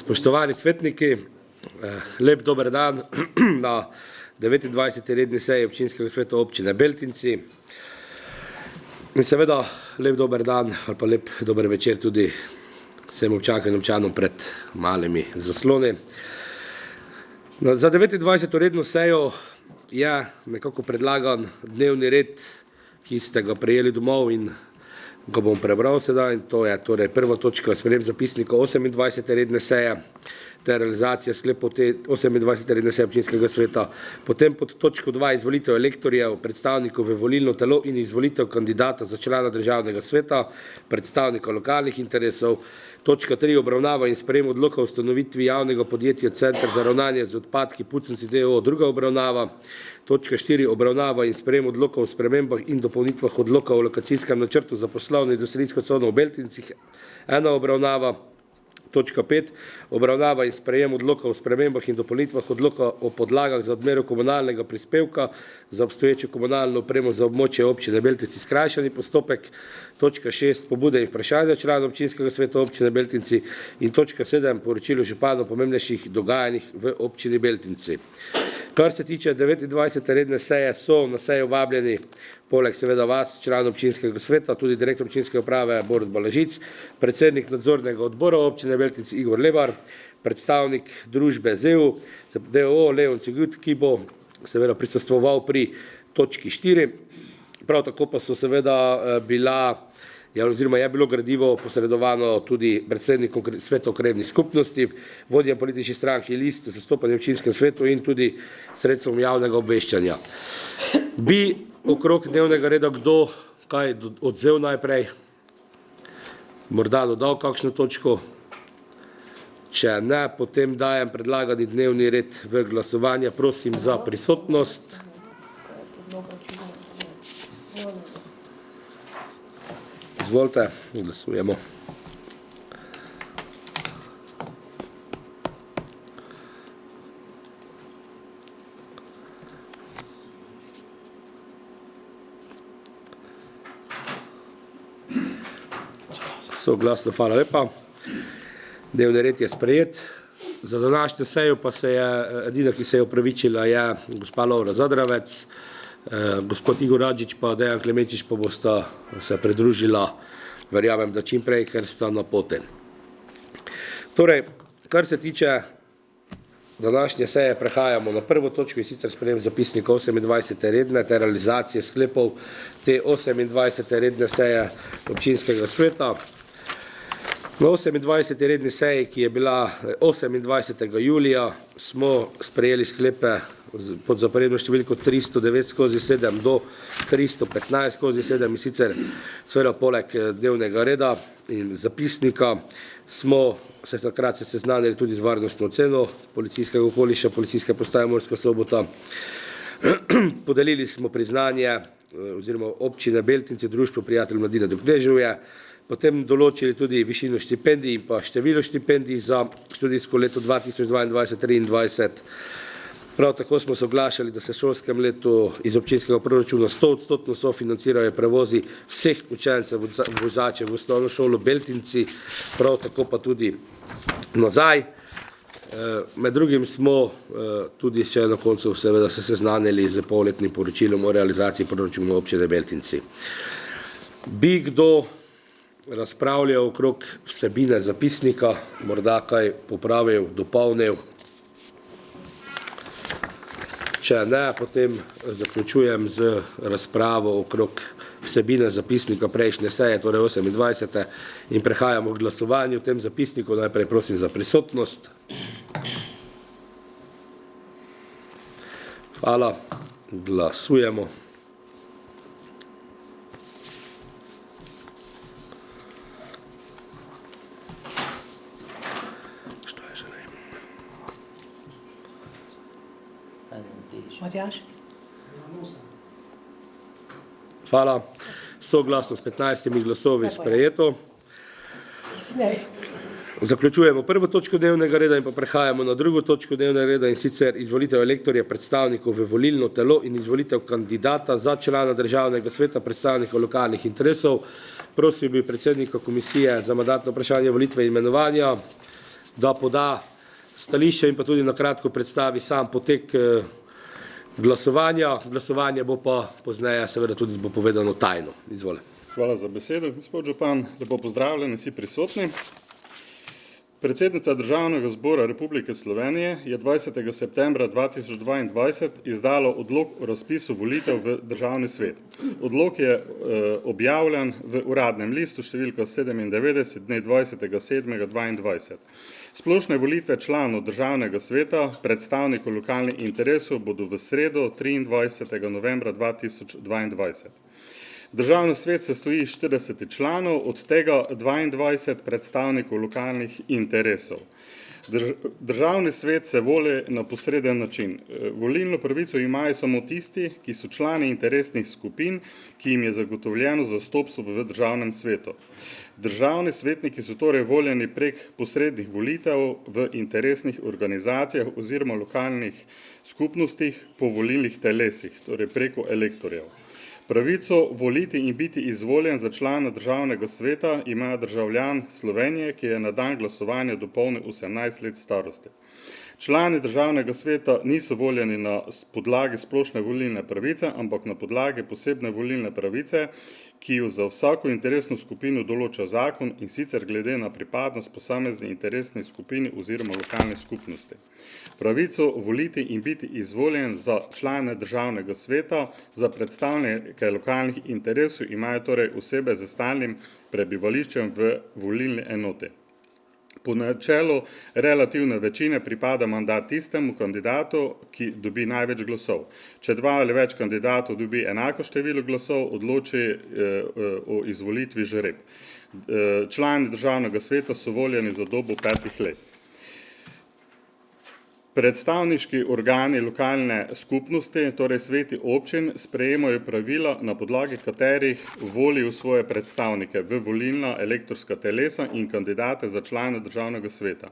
Spoštovani svetniki, lep dober dan na 29. redni seji občinskega sveta občine Beltinci. In seveda lep dober dan ali pa lep dober večer tudi vsem občankam in občanom pred malimi zasloni. Za 29. redno sejo je nekako predlagan dnevni red, ki ste ga prejeli domov in ga bom prebral sedaj, in to je torej prva točka sprejem zapisnika 28. redne seje ter realizacija sklepov te 28. redne seje občinskega sveta. Potem pod točko 2 izvolitev elektorjev, predstavnikov v volilno telo in izvolitev kandidata za člana državnega sveta, predstavnika lokalnih interesov. Točka 3 obravnava in sprejem odloka o ustanovitvi javnega podjetja Center za ravnanje z odpadki Pucenci d.o.o. druga obravnava. Točka 4 obravnava in sprejem odloka o spremembah in dopolnitvah odloka o lokacijskem načrtu za poslovno industrijsko cono v Beltincih ena obravnava. Točka 5 obravnava in sprejem odloka o spremembah in dopolnitvah odloka o podlagah za odmero komunalnega prispevka za obstoječo komunalno opremo za območje občine Beltinci skrajšani postopek. Točka 6 pobude in vprašanja članov občinskega sveta občine Beltinci in točka 7 poročilo županov o pomembnejših dogajanjih v občini Beltinci. Kar se tiče 29. redne seje, so na sejo vabljeni poleg seveda vas, član občinskega sveta, tudi direktor občinske uprave Borut Balažic, predsednik nadzornega odbora občine Beltinci Igor Lebar, predstavnik družbe ZEU d.o.o. Leon Cigut, ki bo seveda prisostvoval pri točki 4. Prav tako pa so seveda je bilo gradivo posredovano tudi predsednikom sveta krajevnih skupnosti, vodjem političnih strank in list, zastopanje v občinskem svetu in tudi sredstvom javnega obveščanja. Bi okrog dnevnega reda kdo kaj odzel najprej? Morda dodal kakšno točko? Če ne, potem dajem predlagani dnevni red v glasovanje. Prosim za prisotnost. Izvolite, glasujemo. Soglasno, hvala lepa. Dnevni red je sprejet. Za današnjo sejo pa se je edina, ki se je opravičila, je gospa Lovra Zadravec, gospod Igor Radžič pa Dejan Klemenčič pa bosta se pridružila, verjamem, da čim prej, ker sta na poti. Torej, kar se tiče današnje seje, prehajamo na prvo točko in sicer sprejem zapisnika 28. redne ter realizacije sklepov te 28. redne seje občinskega sveta. Na 28. redni seji, ki je bila 28. julija, smo sprejeli sklepe pod zaporedno številko 309/7 do 315/7 in sicer seveda poleg dnevnega reda in zapisnika smo se takrat seznanili tudi z varnostno oceno policijskega okoliša, policijske postaje Murska Sobota. Podelili smo priznanje oziroma občine Beltinci društvu prijatelj mladine Dokneževje, potem določili tudi višino štipendij in pa število štipendij za študijsko leto 2022-2023. Prav tako smo soglašali, da se šolskem letu iz občinskega proračuna 100% sofinancirajo prevozi vseh učencev vozačev v osnovno šolo Beltinci, prav tako pa tudi nazaj. Med drugim smo tudi še na koncu seveda se seznanili z polletnim poročilom o realizaciji proračuna občine Beltinci. Bi kdo razpravljal okrog vsebine zapisnika, morda kaj popravil, dopolnil? Če ne, potem zaključujem z razpravo okrog vsebine zapisnika prejšnje seje, torej 28. in prehajamo k glasovanju v tem zapisniku. Najprej prosim za prisotnost. Hvala. Glasujemo. Matjaž? Hvala. Soglasno s 15 glasovi sprejeto. Zaključujemo prvo točko dnevnega reda in pa prehajamo na drugo točko dnevnega reda in sicer izvolitev elektorja predstavnikov v volilno telo in izvolitev kandidata za člana državnega sveta predstavnikov lokalnih interesov. Prosil bi predsednika komisije za mandatno vprašanje volitve in imenovanja, da poda stališče in pa tudi na kratko predstavi sam potek glasovanja. Glasovanje bo pa pozneje seveda tudi bo povedano tajno. Izvoli. Hvala za besedo, gospod župan. Lepo pozdravljeni vsi prisotni. Predsednica Državnega zbora Republike Slovenije je 20. septembra 2022 izdala odlok o razpisu volitev v Državni svet. Odlok je objavljen v uradnem listu številka 97 dne 20.7.22. Splošne volitve članov Državnega sveta, predstavnikov lokalnih interesov bodo v sredo 23. novembra 2022. Državni svet se stoji 40 članov, od tega 22 predstavnikov lokalnih interesov. Državni svet se voli na posreden način. Volilno pravico imajo samo tisti, ki so člani interesnih skupin, ki jim je zagotovljeno zastopstvo v Državnem svetu. Državni svetniki so torej voljeni prek posrednih volitev v interesnih organizacijah oziroma lokalnih skupnostih po volilnih telesih, torej preko elektorjev. Pravico voliti in biti izvoljen za člana Državnega sveta ima državljan Slovenije, ki je na dan glasovanja dopolnil 18 let starosti. Člani Državnega sveta niso voljeni na podlagi splošne volilne pravice, ampak na podlagi posebne volilne pravice, ki jo za vsako interesno skupino določa zakon, in sicer glede na pripadnost posamezni interesni skupini oziroma lokalne skupnosti. Pravico voliti in biti izvoljen za člane Državnega sveta za predstavnike lokalnih interesov imajo torej osebe z stalnim prebivališčem v volilni enoti. Po načelu relativne večine pripada mandat tistemu kandidatu, ki dobi največ glasov. Če dva ali več kandidatov dobi enako število glasov, odloči o izvolitvi žreb. Člani Državnega sveta so voljeni za dobo 5 let. Predstavniški organi lokalne skupnosti, torej sveti občin, sprejemajo pravila, na podlagi katerih volijo svoje predstavnike v volilna elektorska telesa in kandidate za člane Državnega sveta.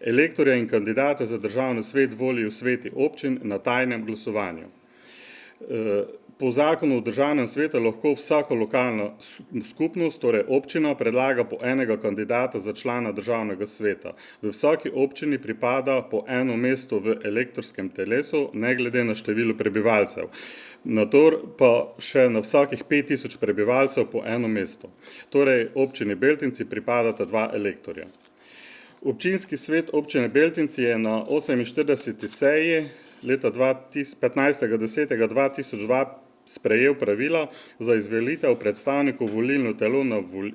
Elektorje in kandidate za Državni svet volijo sveti občin na tajnem glasovanju. Po zakonu o Državnem svetu lahko vsaka lokalna skupnost, torej občina, predlaga po enega kandidata za člana Državnega sveta. V vsaki občini pripada po eno mesto v elektorskem telesu, ne glede na število prebivalcev. Nato pa še na vsakih 5000 prebivalcev po eno mesto. Torej občini Beltinci pripadata 2 elektorja. Občinski svet občine Beltinci je na 48. seji leta 15.10.2002 sprejel pravila za izvolitev predstavnikov volilno telo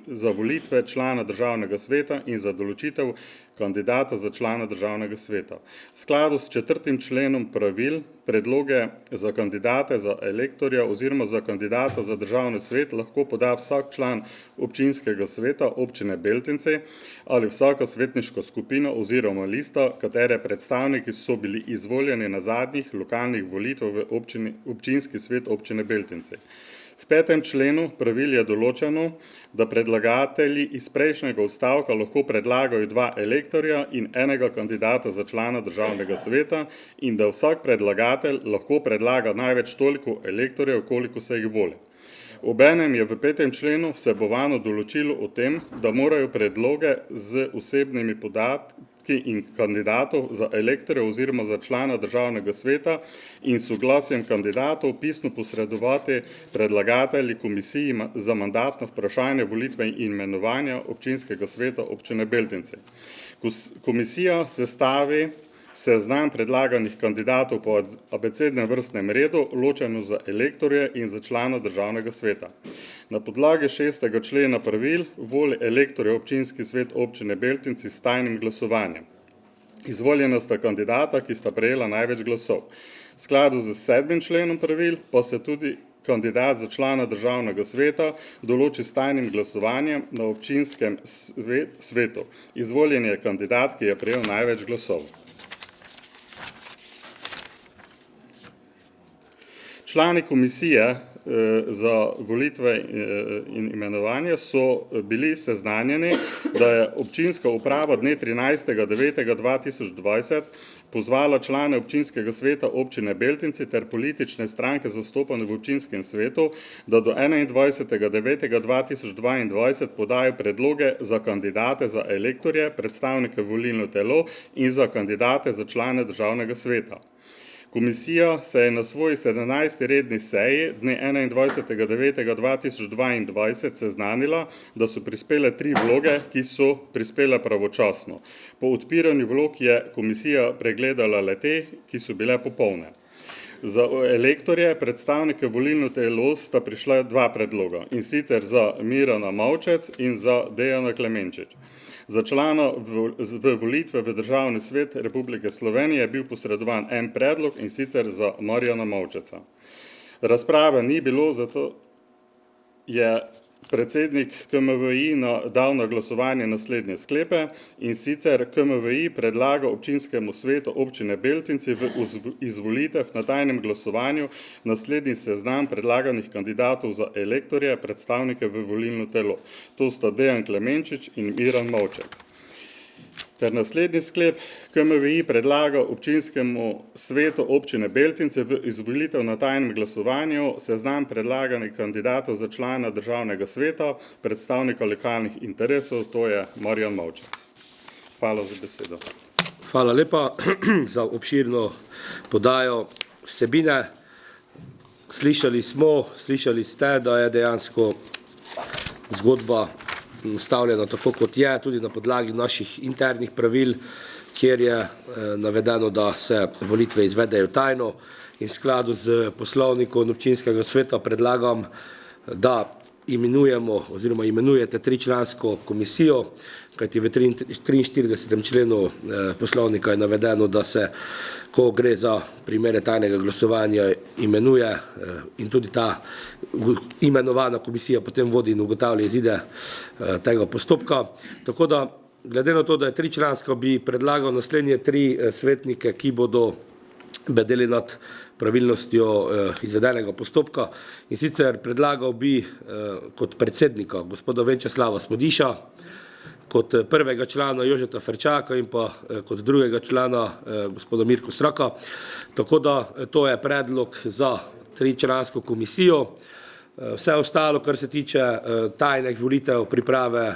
za volitve člana Državnega sveta in za določitev kandidata za člana Državnega sveta. V skladu s 4. členom pravil predloge za kandidate za elektorja oziroma za kandidata za Državni svet lahko poda vsak član občinskega sveta občine Beltinci ali vsaka svetniška skupina oziroma lista, katere predstavniki so bili izvoljeni na zadnjih lokalnih volitvah v občinski svet občine Beltinci. V 5. členu pravil je določeno, da predlagatelji iz prejšnjega odstavka lahko predlagajo 2 elektorja in enega kandidata za člana Državnega sveta in da vsak predlagatelj lahko predlaga največ toliko elektorjev, koliko se jih voli. Obenem je v 5. členu vsebovano določilo o tem, da morajo predloge z osebnimi podatki in kandidatov za elektorja oziroma za člana Državnega sveta in soglasjem kandidatov pisno posredovati predlagatelji komisiji za mandatno vprašanje volitve in imenovanja občinskega sveta občine Beltinci. Komisija sestavi seznam predlaganih kandidatov po abecednem vrstnem redu, ločeno za elektorje in za člana Državnega sveta. Na podlagi 6. člena pravil voli elektorja občinski svet občine Beltinci s tajnim glasovanjem. Izvoljena sta kandidata, ki sta prejela največ glasov. V skladu z 7. členom pravil pa se tudi kandidat za člana Državnega sveta določi s tajnim glasovanjem na občinskem svetu. Izvoljen je kandidat, ki je prejel največ glasov. Člani komisije za volitve in imenovanje so bili seznanjeni, da je občinska uprava dne 13.9.2020 pozvala člane občinskega sveta občine Beltinci ter politične stranke zastopane v občinskem svetu, da do 21.9.2022 podajo predloge za kandidate za elektorje, predstavnike volilno telo in za kandidate za člane državnega sveta. Komisija se je na svoji 17. redni seji dne 21.9.2022 seznanila, da so prispele 3 vloge, ki so prispele pravočasno. Po odpiranju vlog je komisija pregledala le te, ki so bile popolne. Za elektorje, predstavnike volilno telo sta prišla 2 predloga, in sicer za Mirana Mavčec in za Dejana Klemenčič. Za člana v volitve v Državni svet Republike Slovenije je bil posredovan en predlog, in sicer za Marjana Mavčeca. Razprave ni bilo, zato je predsednik KMVI dal na glasovanje naslednje sklepe, in sicer KMVI predlaga občinskemu svetu občine Beltinci v izvolitev na tajnem glasovanju naslednji seznam predlaganih kandidatov za elektorje, predstavnike v volilno telo. To sta Dejan Klemenčič in Miran Mavčec. Ter naslednji sklep, KMVI predlaga občinskemu svetu občine Beltince v izvolitev na tajnem glasovanju seznam predlaganih kandidatov za člana državnega sveta, predstavnika lokalnih interesov, to je Marjan Mavčec. Hvala za besedo. Hvala lepa za obširno podajo vsebine. Slišali ste, da je dejansko zgodba nastavljeno tako, kot je, tudi na podlagi naših internih pravil, kjer je navedeno, da se volitve izvedejo tajno, in v skladu z poslovnikom občinskega sveta predlagam, da imenujete 3-člansko komisijo, kajti v 43. členu poslovnika je navedeno, da se, ko gre za primere tajnega glasovanja, imenuje in tudi ta imenovana komisija potem vodi in ugotavlja izide tega postopka. Tako da, glede na to, da je 3-članska, bi predlagal naslednje 3 svetnike, ki bodo bedeli nad pravilnostjo izvedenega postopka, in sicer predlagal bi kot predsednika gospoda Venčeslava Smodiša, kot prvega člana Jožeta Ferčaka in pa kot drugega člana gospoda Mirko Sraka. Tako da to je predlog za 3-člansko komisijo. Vse ostalo, kar se tiče tajnih volitev, priprave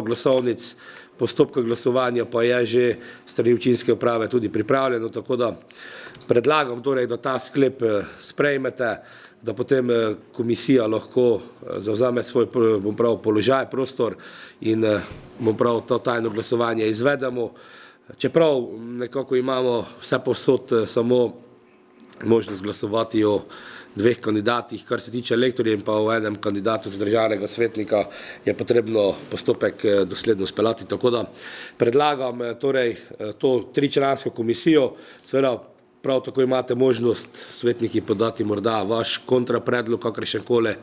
glasovnic, postopka glasovanja, pa je že strani občinske uprave tudi pripravljeno, tako da predlagam torej, da ta sklep sprejmete, da potem komisija lahko zavzame svoj položaj, prostor in to tajno glasovanje izvedemo. Čeprav nekako imamo vse povsod samo možnost glasovati o 2 kandidatih, kar se tiče elektorjev, in pa o enem kandidatu za državnega svetnika je potrebno postopek dosledno speljati. Tako da predlagam torej to 3-člansko komisijo, seveda prav tako imate možnost svetniki podati morda vaš kontrapredlog, kakršenkoli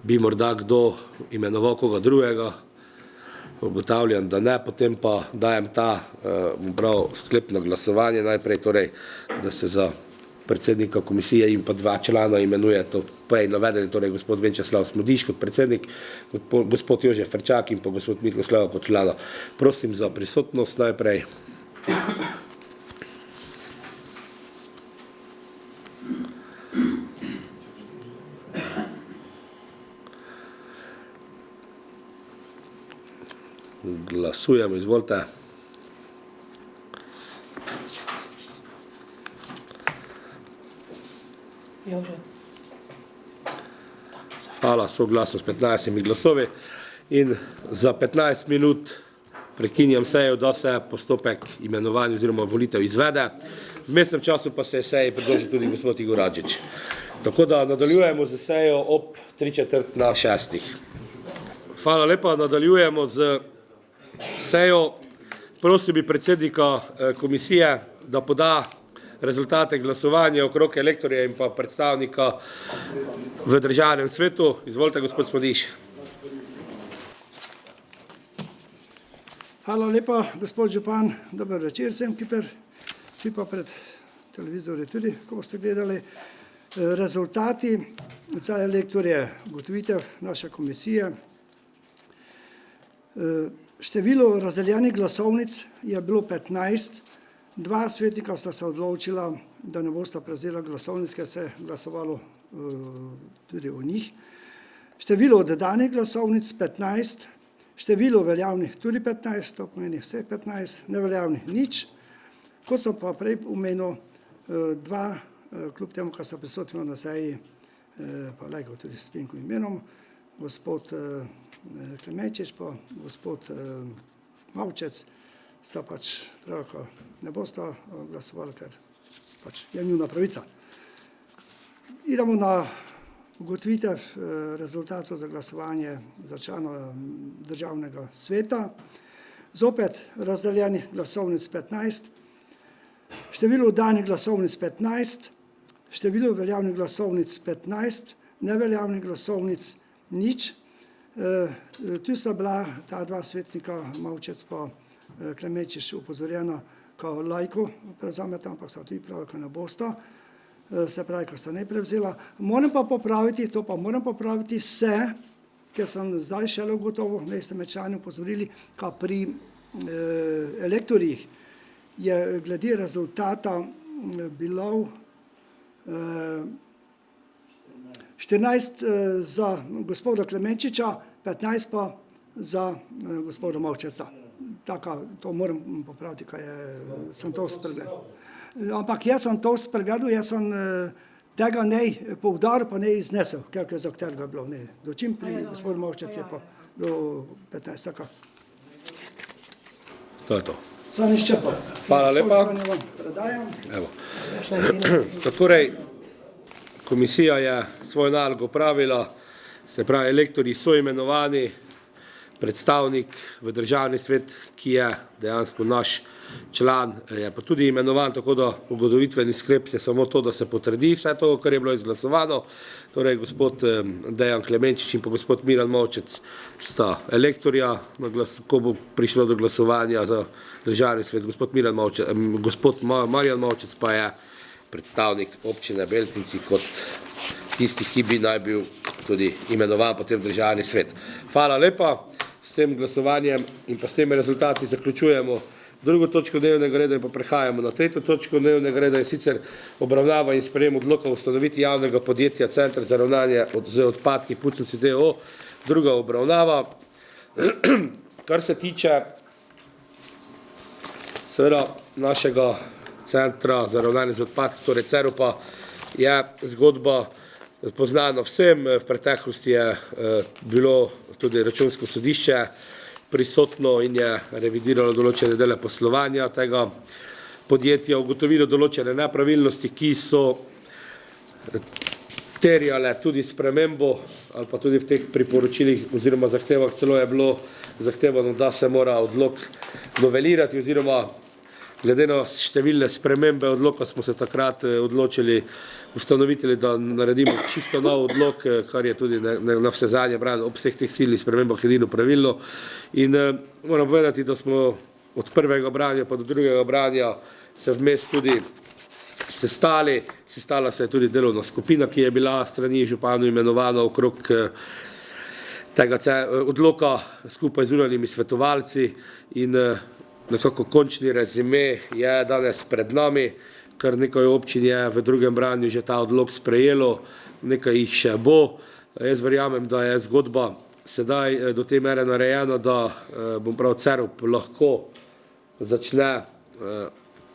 bi morda kdo imenoval koga drugega. Ugotavljam, da ne, potem pa dajem ta sklep na glasovanje, najprej torej, da se za predsednika komisije in pa 2 člana imenuje, to prej navedeni, torej gospod Venčeslav Smodiš kot predsednik, gospod Jože Ferčak in pa gospod Mirko Sraka kot člana. Prosim za prisotnost najprej. Glasujemo, izvolite. Hvala, soglasno s 15 glasovi. In za 15 minut prekinjam sejo, da se postopek imenovanja oziroma volitev izvede. V vmesnem času pa se je seji pridružil tudi gospod Igor Radžič. Tako da nadaljujemo z sejo ob 5:45. Hvala lepa, nadaljujemo z sejo. Prosim bi predsednika komisije, da poda rezultate glasovanja okrog elektorja in pa predstavnika v državnem svetu. Izvolite, gospod Smodiš. Hvala lepa, gospod župan. Dober večer vsem, ki pa pred televizorjem tudi, ko boste gledali. Rezultati Zdaj, lektor je ugotovitev naše komisije. Število razdeljenih glasovnic je bilo 15. Dva svetnika sta se odločila, da ne bosta prevzela glasovnic, ker se je glasovalo tudi o njih. Število oddanih glasovnic 15, število veljavnih tudi 15, to pomeni vse 15, neveljavnih nič. Kot sem pa prej omenil, dva, kljub temu, kar sta prisotna na seji, pa lajko tudi s tem imenom, gospod Klemenčič pa gospod Mavčec, sta pač pravko ne bosta glasovali, ker pač je njuna pravica. Idemo na ugotovitev rezultatov za glasovanje za člana državnega sveta. Zopet razdeljenih glasovnic 15, število oddanih glasovnic 15, število veljavnih glasovnic 15, neveljavnih glasovnic nič. Tu sta bila ta dva svetnika, Mavčec pa Klemenčič, upozorjena, ko lajko prevzameta, ampak sta tudi pravi, ko ne bosta, se pravi, ko sta ne prevzela. Moram pa popraviti se, ker sem zdaj šele ugotovil, ne ste me člani upozorili, ka pri elektorjih je glede rezultata bilo 14 za gospoda Klemenčiča, 15 pa za gospoda Mavčeca. Tako, to moram popraviti, kaj sem to spregledal. Ampak jaz sem to spregledal, jaz sem tega ne poudaril, pa ne iznesel, ker za katerega je bilo. Dočim pri gospodu Mavčec je pa bilo 15, tako. To je to. Sam izčrpal. Hvala lepa. Evo. Torej, komisija je svojo nalogo opravila, se pravi, elektorji so imenovani, predstavnik v državni svet, ki je dejansko naš član, je pa tudi imenovan, tako da ugotovitveni sklep je samo to, da se potrdi vse to, kar je bilo izglasovano. Torej, gospod Dejan Klemenčič in pa gospod Miran Mavčec sta elektorja, ko bo prišlo do glasovanja za državni svet. Gospod Marjan Mavčec pa je predstavnik občine Beltinci kot tisti, ki bi naj bil tudi imenovan potem državni svet. Hvala lepa. S tem glasovanjem in pa s temi rezultati zaključujemo drugo točko dnevnega reda in pa prehajamo na tretjo točko dnevnega reda, in sicer obravnava in sprejem odloka o ustanovitvi javnega podjetja Center za ravnanje z odpadki Puconci d.o.o. Druga obravnava. Kar se tiče seveda našega centra za ravnanje z odpadki, torej CEROP-a, je zgodba poznano vsem. V preteklosti je bilo tudi Računsko sodišče prisotno in je revidiralo določene dele poslovanja tega podjetja, ugotovilo določene nepravilnosti, ki so terjale tudi spremembo ali pa tudi v teh priporočilih oziroma zahtevah celo je bilo zahtevano, da se mora odlok novelirati oziroma glede na številne spremembe odloka smo se takrat odločili ustanovitelji, da naredimo čisto nov odlok, kar je tudi na vsezadnje ob vseh teh silnih spremembah edino pravilno. In moram povedati, da smo od prvega branja pa do drugega branja se vmes tudi sestala se je tudi delovna skupina, ki je bila strani županov imenovana okrog tega odloka skupaj z zunanjimi svetovalci in nekako končni rezime je danes pred nami, kar nekaj občin je v drugem branju že ta odlok sprejelo, nekaj jih še bo. Jaz verjamem, da je zgodba sedaj do te mere narejena, da bom prav CEROP lahko začne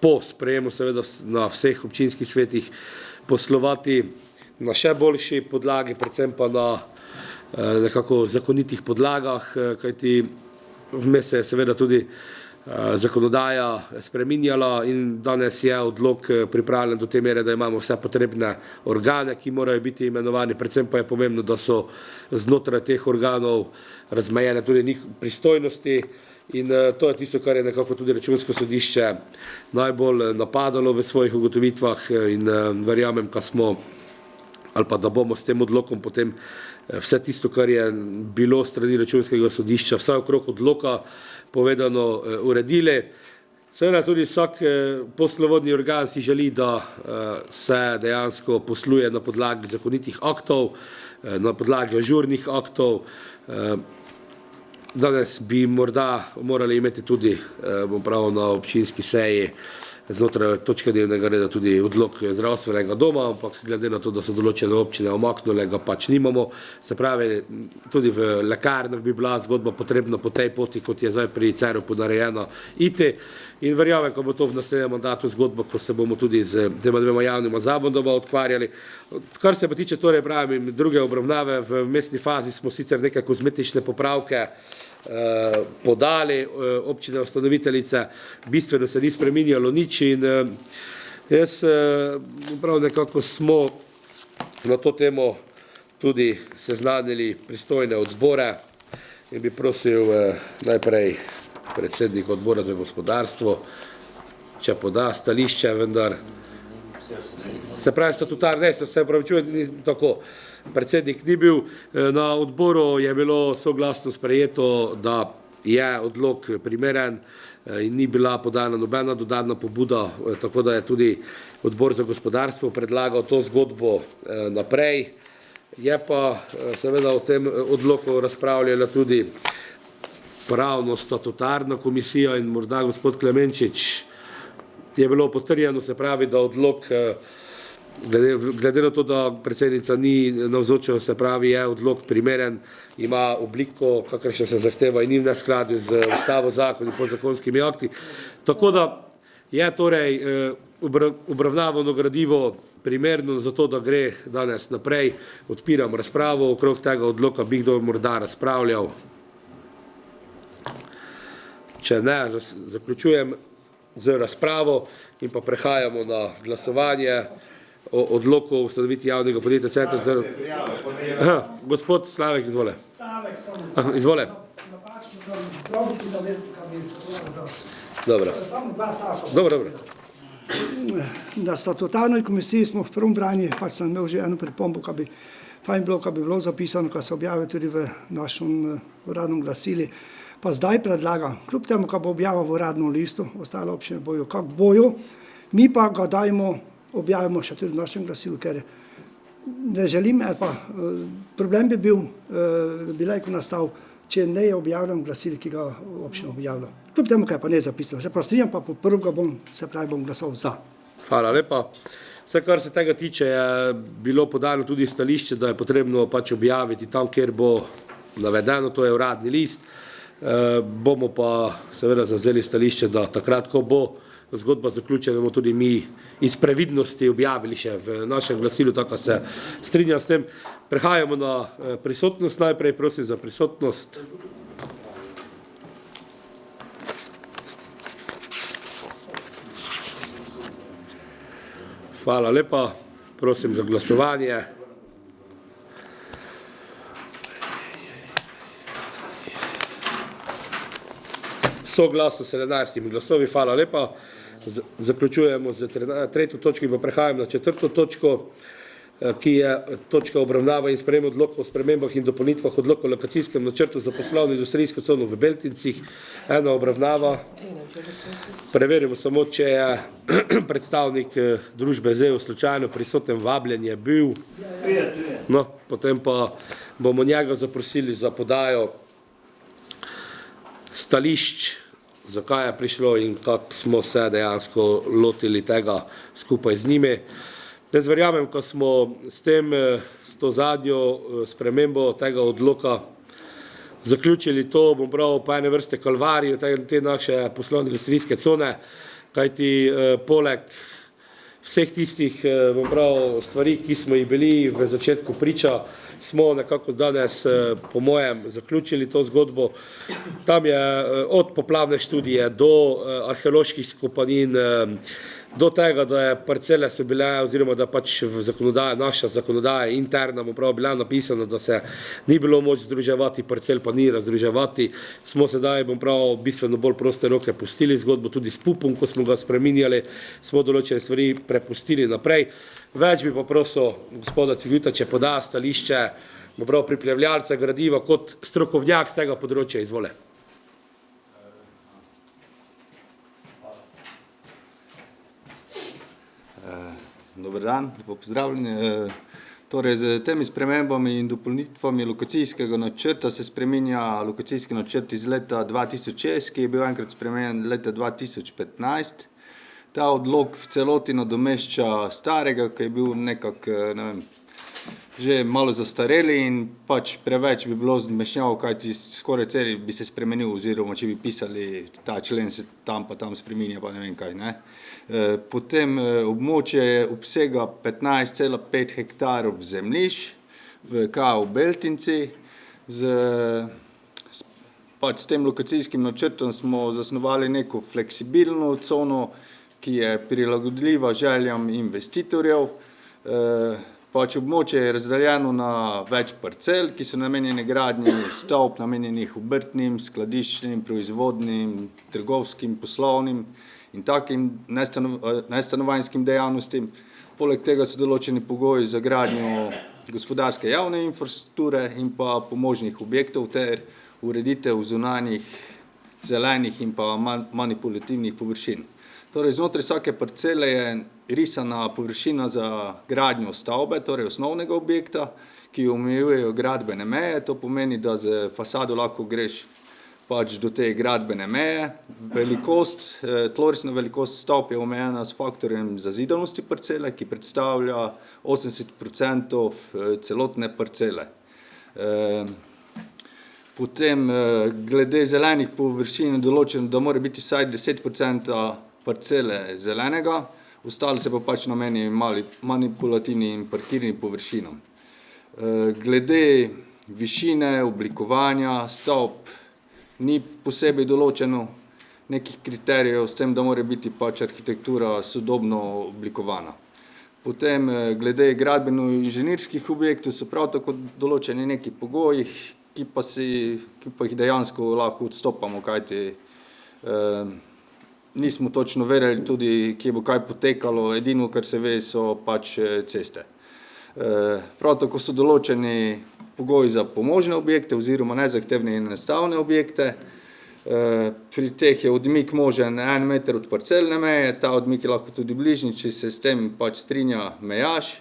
po sprejemu seveda na vseh občinskih svetih poslovati na še boljši podlagi, predvsem pa na nekako zakonitih podlagah, kajti vmes se je seveda tudi zakonodaja spreminjala in danes je odlok pripravljen do te mere, da imamo vse potrebne organe, ki morajo biti imenovani, predvsem pa je pomembno, da so znotraj teh organov razmejene tudi njihove pristojnosti in to je tisto, kar je nekako tudi Računsko sodišče najbolj napadalo v svojih ugotovitvah in verjamem, ka smo ali pa da bomo s tem odlokom potem vse tisto, kar je bilo strani Računskega sodišča, vsaj okrog odloka povedano, uredili. Seveda tudi vsak poslovodni organ si želi, da se dejansko posluje na podlagi zakonitih aktov, na podlagi ažurnih aktov. Danes bi morda morali imeti tudi, bom pravil, na občinski seji znotraj točke dnevnega reda tudi odlok zdravstvenega doma, ampak glede na to, da so določene občine omaknile, ga pač nimamo. Se pravi, tudi v lekarnah bi bila zgodba potrebna po tej poti, kot je zdaj pri Ceropu narejena, iti. In verjamem, ko bo to v naslednjem mandatu zgodba, ko se bomo tudi z tema dvema javnima zavodoma ukvarjali. Kar se pa tiče, torej pravim, druge obravnave, v mestni fazi smo sicer neke kozmetične popravke podali, občine ustanoviteljice, bistveno se ni spreminjalo nič in jaz prav nekako smo na to temo tudi seznanili pristojne odbore in bi prosil najprej predsednik odbora za gospodarstvo, če poda stališče, vendar se pravi statutar, ne, se pravičujem, tako, predsednik ni bil, na odboru je bilo soglasno sprejeto, da je odlok primeren in ni bila podana nobena dodatna pobuda, tako da je tudi odbor za gospodarstvo predlagal to zgodbo naprej. Je pa seveda o tem odloku razpravljala tudi pravno statutarna komisija in morda gospod Klemenčič je bilo potrjeno, se pravi, da odlok glede na to, da predsednica ni navzoča, se pravi, je odlok primeren, ima obliko, kakršna se zahteva in ni v neskladju z ustavo, zakoni, podzakonskimi akti. Tako da je torej obravnavano gradivo primerno za to, da gre danes naprej. Odpiram razpravo okrog tega odloka, bi kdo morda razpravljal. Če ne, zaključujem z razpravo in pa prehajamo na glasovanje o odloku o ustanovitvi javnega podjetja Center za... Gospod Slavek, izvole. Izvole. Dobro. Dobro. Na statutarnoj komisiji smo v prvem branju, pač sem imel že eno pripombo, kaj bi fajn bilo, kaj bi bilo zapisano, kaj se objavlja tudi v našem uradnem glasili. Pa zdaj predlagam, kljub temu, kaj bo objavil v uradnem listu, ostale občine bojo, kak bojo, mi pa ga objavimo še tudi v našem glasilu, ker ne želim, ali pa problem bi bil, bi lahko nastal, če ne je objavljen glasil, ki ga občina objavlja. Kljub temu, kaj pa ne zapisano. Se pravi, strinjam pa po prvega bom glasoval za. Hvala lepa. Vse, kar se tega tiče, je bilo podano tudi stališče, da je potrebno pač objaviti tam, kjer bo navedeno, to je uradni list. Bomo pa seveda zavzeli stališče, da takrat, ko bo zgodba zaključena, bomo tudi mi iz previdnosti objavili še v našem glasilu, tako se strinjam s tem. Prehajamo na prisotnost najprej, prosim za prisotnost. Hvala lepa, prosim za glasovanje. Soglasno 17 glasovi, hvala lepa. Zaključujemo z tretjo točko in pa prehajamo na četrto točko, ki je točka obravnava in sprejem odloka o spremembah in dopolnitvah odloka o lokacijskem načrtu za poslovno industrijsko cono v Beltincih. Ena obravnava. Preverimo samo, če je predstavnik družbe ZEO slučajno prisoten, vabljen je bil. No, potem pa bomo njega zaprosili za podajo stališč, zakaj je prišlo in kako smo se dejansko lotili tega skupaj z njimi. Jaz verjamem, ko smo s to zadnjo spremembo tega odloka zaključili to, bom pravil, pa ene vrste kalvarijo te naše poslovne industrijske cone, kajti poleg vseh tistih, bom pravil, stvari, ki smo jih bili v začetku priča, smo nekako danes, po mojem, zaključili to zgodbo. Tam je od poplavne študije do arheoloških skopanin, do tega, da je parcele so bile, oziroma da pač v zakonodaji, naša zakonodaja interna, bom prav, bila napisana, da se ni bilo moč združevati, parcel pa ni razdruževati, smo sedaj, bom prav, bistveno bolj proste roke pustili zgodbo, tudi s PUP-om, ko smo ga spreminjali, smo določene stvari prepustili naprej. Več bi pa prosil gospoda Cigvita, če poda stališče, bom prav, pripravljalca gradiva kot strokovnjak z tega področja, izvole. Dober dan, lepo pozdravljeni. Torej, z temi spremembami in dopolnitvami lokacijskega načrta se spreminja lokacijski načrt iz leta 2006, ki je bil enkrat spremenjen leta 2015. Ta odlok v celoti nadomešča starega, ki je bil nekako, ne vem, že malo zastareli in pač preveč bi bilo zmešnjav, kajti skoraj celi bi se spremenil, oziroma če bi pisali ta člen se tam pa tam spreminja, pa ne vem kaj, ne. Potem območje obsega 15,5 hektarov zemljišč v KO Beltinci. Pač s tem lokacijskim načrtom smo zasnovali neko fleksibilno cono, ki je prilagodljiva željam investitorjev. Pač območje je razdeljeno na več parcel, ki so namenjene gradnji stavb, namenjenih obrtnim, skladiščnim, proizvodnim, trgovskim, poslovnim in takim nestanovanjskim dejavnostim. Poleg tega so določeni pogoji za gradnjo gospodarske javne infrastrukture in pa pomožnih objektov ter ureditev zunanjih, zelenih in pa manipulativnih površin. Torej, znotraj vsake parcele je risana površina za gradnjo stavbe, torej osnovnega objekta, ki omejujejo gradbene meje. To pomeni, da z fasado lahko greš pač do te gradbene meje. Tlorisna velikost stavb je omejena s faktorjem zazidanosti parcele, ki predstavlja 80% celotne parcele. Potem glede zelenih površin je določeno, da mora biti vsaj 10% parcele zelenega, ostalo se pa pač nameni manipulativnim in parkirnim površinam. Glede višine, oblikovanja stavb ni posebej določeno nekih kriterijev, s tem, da mora biti pač arhitektura sodobno oblikovana. Potem glede gradbeno-inženirskih objektov so prav tako določeni neki pogoji, ki pa jih dejansko lahko odstopamo, kajti nismo točno vedeli tudi, kje bo kaj potekalo, edino, kar se ve, so pač ceste. Prav tako so določeni pogoji za pomožne objekte oziroma nezahtevne in enostavne objekte. Pri teh je odmik možen 1 meter od parcelne meje, ta odmik je lahko tudi bližnji, če se s tem pač strinja mejaš.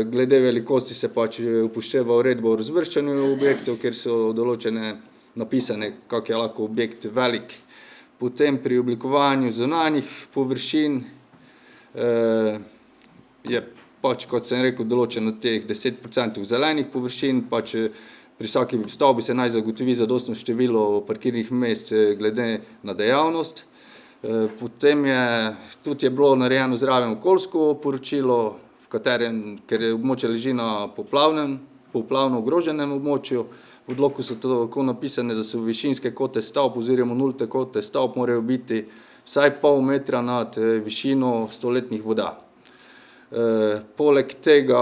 Glede velikosti se pač upošteva uredba o razvrščanju objektov, kjer so določene napisane, kak je lahko objekt velik. Potem pri oblikovanju zunanjih površin je pač, kot sem rekel, določeno teh 10% zelenih površin, pač pri vsaki stavbi se naj zagotovi zadostno število parkirnih mest glede na dejavnost. Potem tudi je bilo narejeno zraven okoljsko poročilo, v katerem, ker je območje leži na poplavno ogroženem območju. V odloku so tako napisane, da so višinske kote stavb oziroma nulte kote stavb morajo biti vsaj pol metra nad višino stoletnih voda. Poleg tega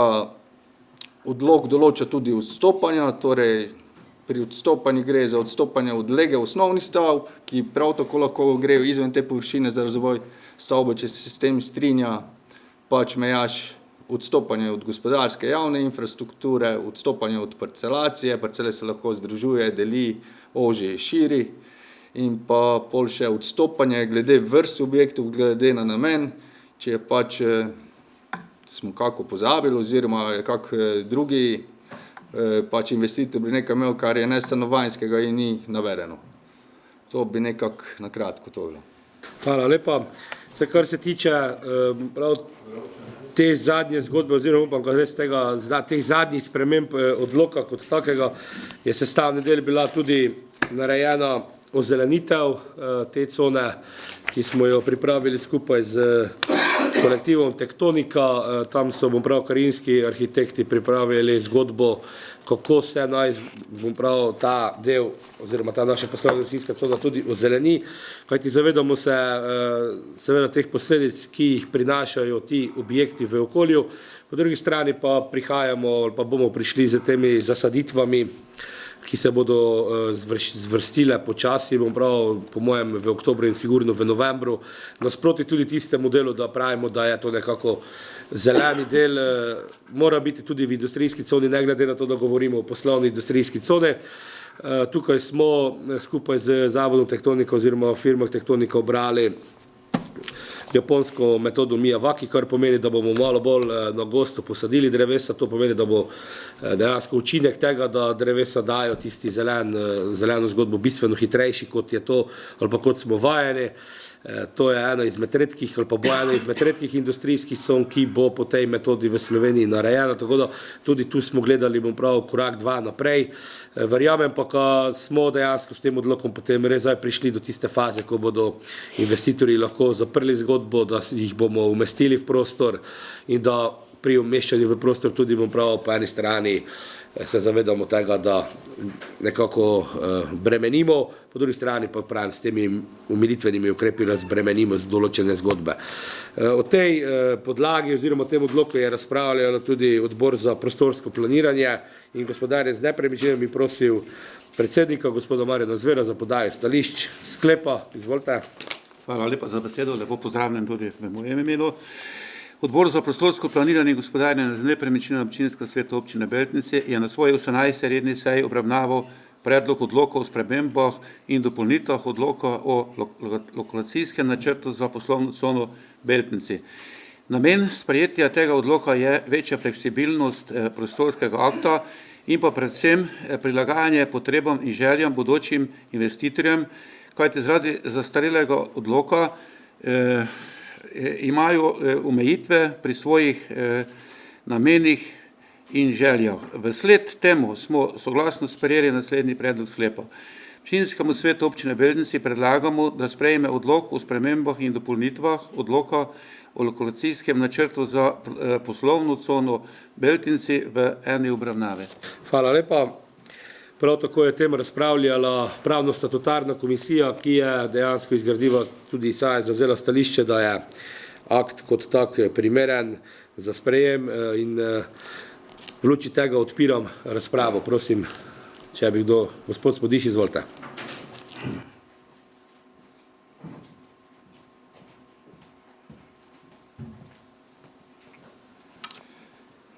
odlok določa tudi odstopanja, torej pri odstopanju gre za odstopanje od lege osnovnih stavb, ki prav tako lahko grejo izven te površine za razvoj stavbe, če se s tem strinja pač mejaš, odstopanje od gospodarske javne infrastrukture, odstopanje od parcelacije, parcele se lahko združuje, deli, oži, širi in pa pol še odstopanje glede vrst objektov, glede na namen, če je pač smo kako pozabili oziroma je kak drugi pač investitor bi nekaj imel, kar je nestanovanjskega in ni navedeno. To bi nekako na kratko to bilo. Hvala lepa. Vse, kar se tiče prav te zadnje zgodbe oziroma upam, kot res teh zadnjih sprememb odloka kot takega, je sestavni del bila tudi narejena ozelenitev te cone, ki smo jo pripravili skupaj z kolektivom Tektonika. Tam so, karinski arhitekti pripravili zgodbo, kako se naj, ta del oziroma ta naša poslovna industrijska cona tudi ozeleni, kajti zavedamo se seveda teh posledic, ki jih prinašajo ti objekti v okolju. Po drugi strani pa prihajamo ali pa bomo prišli z temi zasaditvami, ki se bodo zvrstile počasi, po mojem v oktobru in sigurno v novembru, nasproti tudi tistemu delu, da pravimo, da je to nekako zeleni del, mora biti tudi v industrijski coni, ne glede na to, da govorimo o poslovni industrijski coni. Tukaj smo skupaj z Zavodom Tektonika oziroma firmah Tektonika obrali japonsko metodo Miyawaki, kar pomeni, da bomo malo bolj na gosto posadili drevesa, to pomeni, da bo dejansko učinek tega, da drevesa dajo tisti zeleno zgodbo bistveno hitrejši, kot je to, ali pa kot smo vajeni. To je ena izmed redkih, ali pa bo ena izmed redkih industrijskih con, ki bo po tej metodi v Sloveniji narejena, tako da tudi tu smo gledali, bom prav, korak 2 naprej. Verjamem pa, ko smo dejansko s tem odlokom potem res zdaj prišli do tiste faze, ko bodo investitorji lahko zaprli zgodbo, da jih bomo umestili v prostor in da pri umeščanju v prostor tudi, bom prav, po eni strani se zavedamo tega, da nekako bremenimo, po drugi strani pa pravim, s temi umilitvenimi ukrepi razbremenimo z določene zgodbe. O tej podlagi oziroma tem odloku je razpravljalo tudi odbor za prostorsko planiranje in gospodarjenje z nepremičninami, prosil predsednika gospoda Marjana Zvera za podajo stališč sklepa. Izvolite. Hvala lepa za besedo, lepo pozdravljam tudi v mojem imenu. Odbor za prostorsko planiranje in gospodarjenje z nepremičninami občinskega sveta občine Beltinci je na svoji 18. redni seji obravnaval predlog odloka o spremembah in dopolnitvah odloka o lokalizacijskem načrtu za poslovno cono Beltinci. Namen sprejetja tega odloka je večja fleksibilnost prostorskega akta in pa predvsem prilagajanje potrebam in željam bodočim investitorjem, kajti zaradi zastarelega odloka imajo omejitve pri svojih namenih in željah. Vsled temu smo soglasno sprejeli naslednji predlog sklepa. Občinskemu svetu občine Beltinci predlagamo, da sprejme odlok o spremembah in dopolnitvah odloka o lokalizacijskem načrtu za poslovno cono Beltinci v eni obravnavi. Hvala lepa. Prav tako je tem razpravljala pravno-statutarna komisija, ki je dejansko izgradila tudi saj zavzela stališče, da je akt kot tak primeren za sprejem in v luči tega odpiram razpravo. Prosim, če bi kdo, gospod Smodiš, izvolite.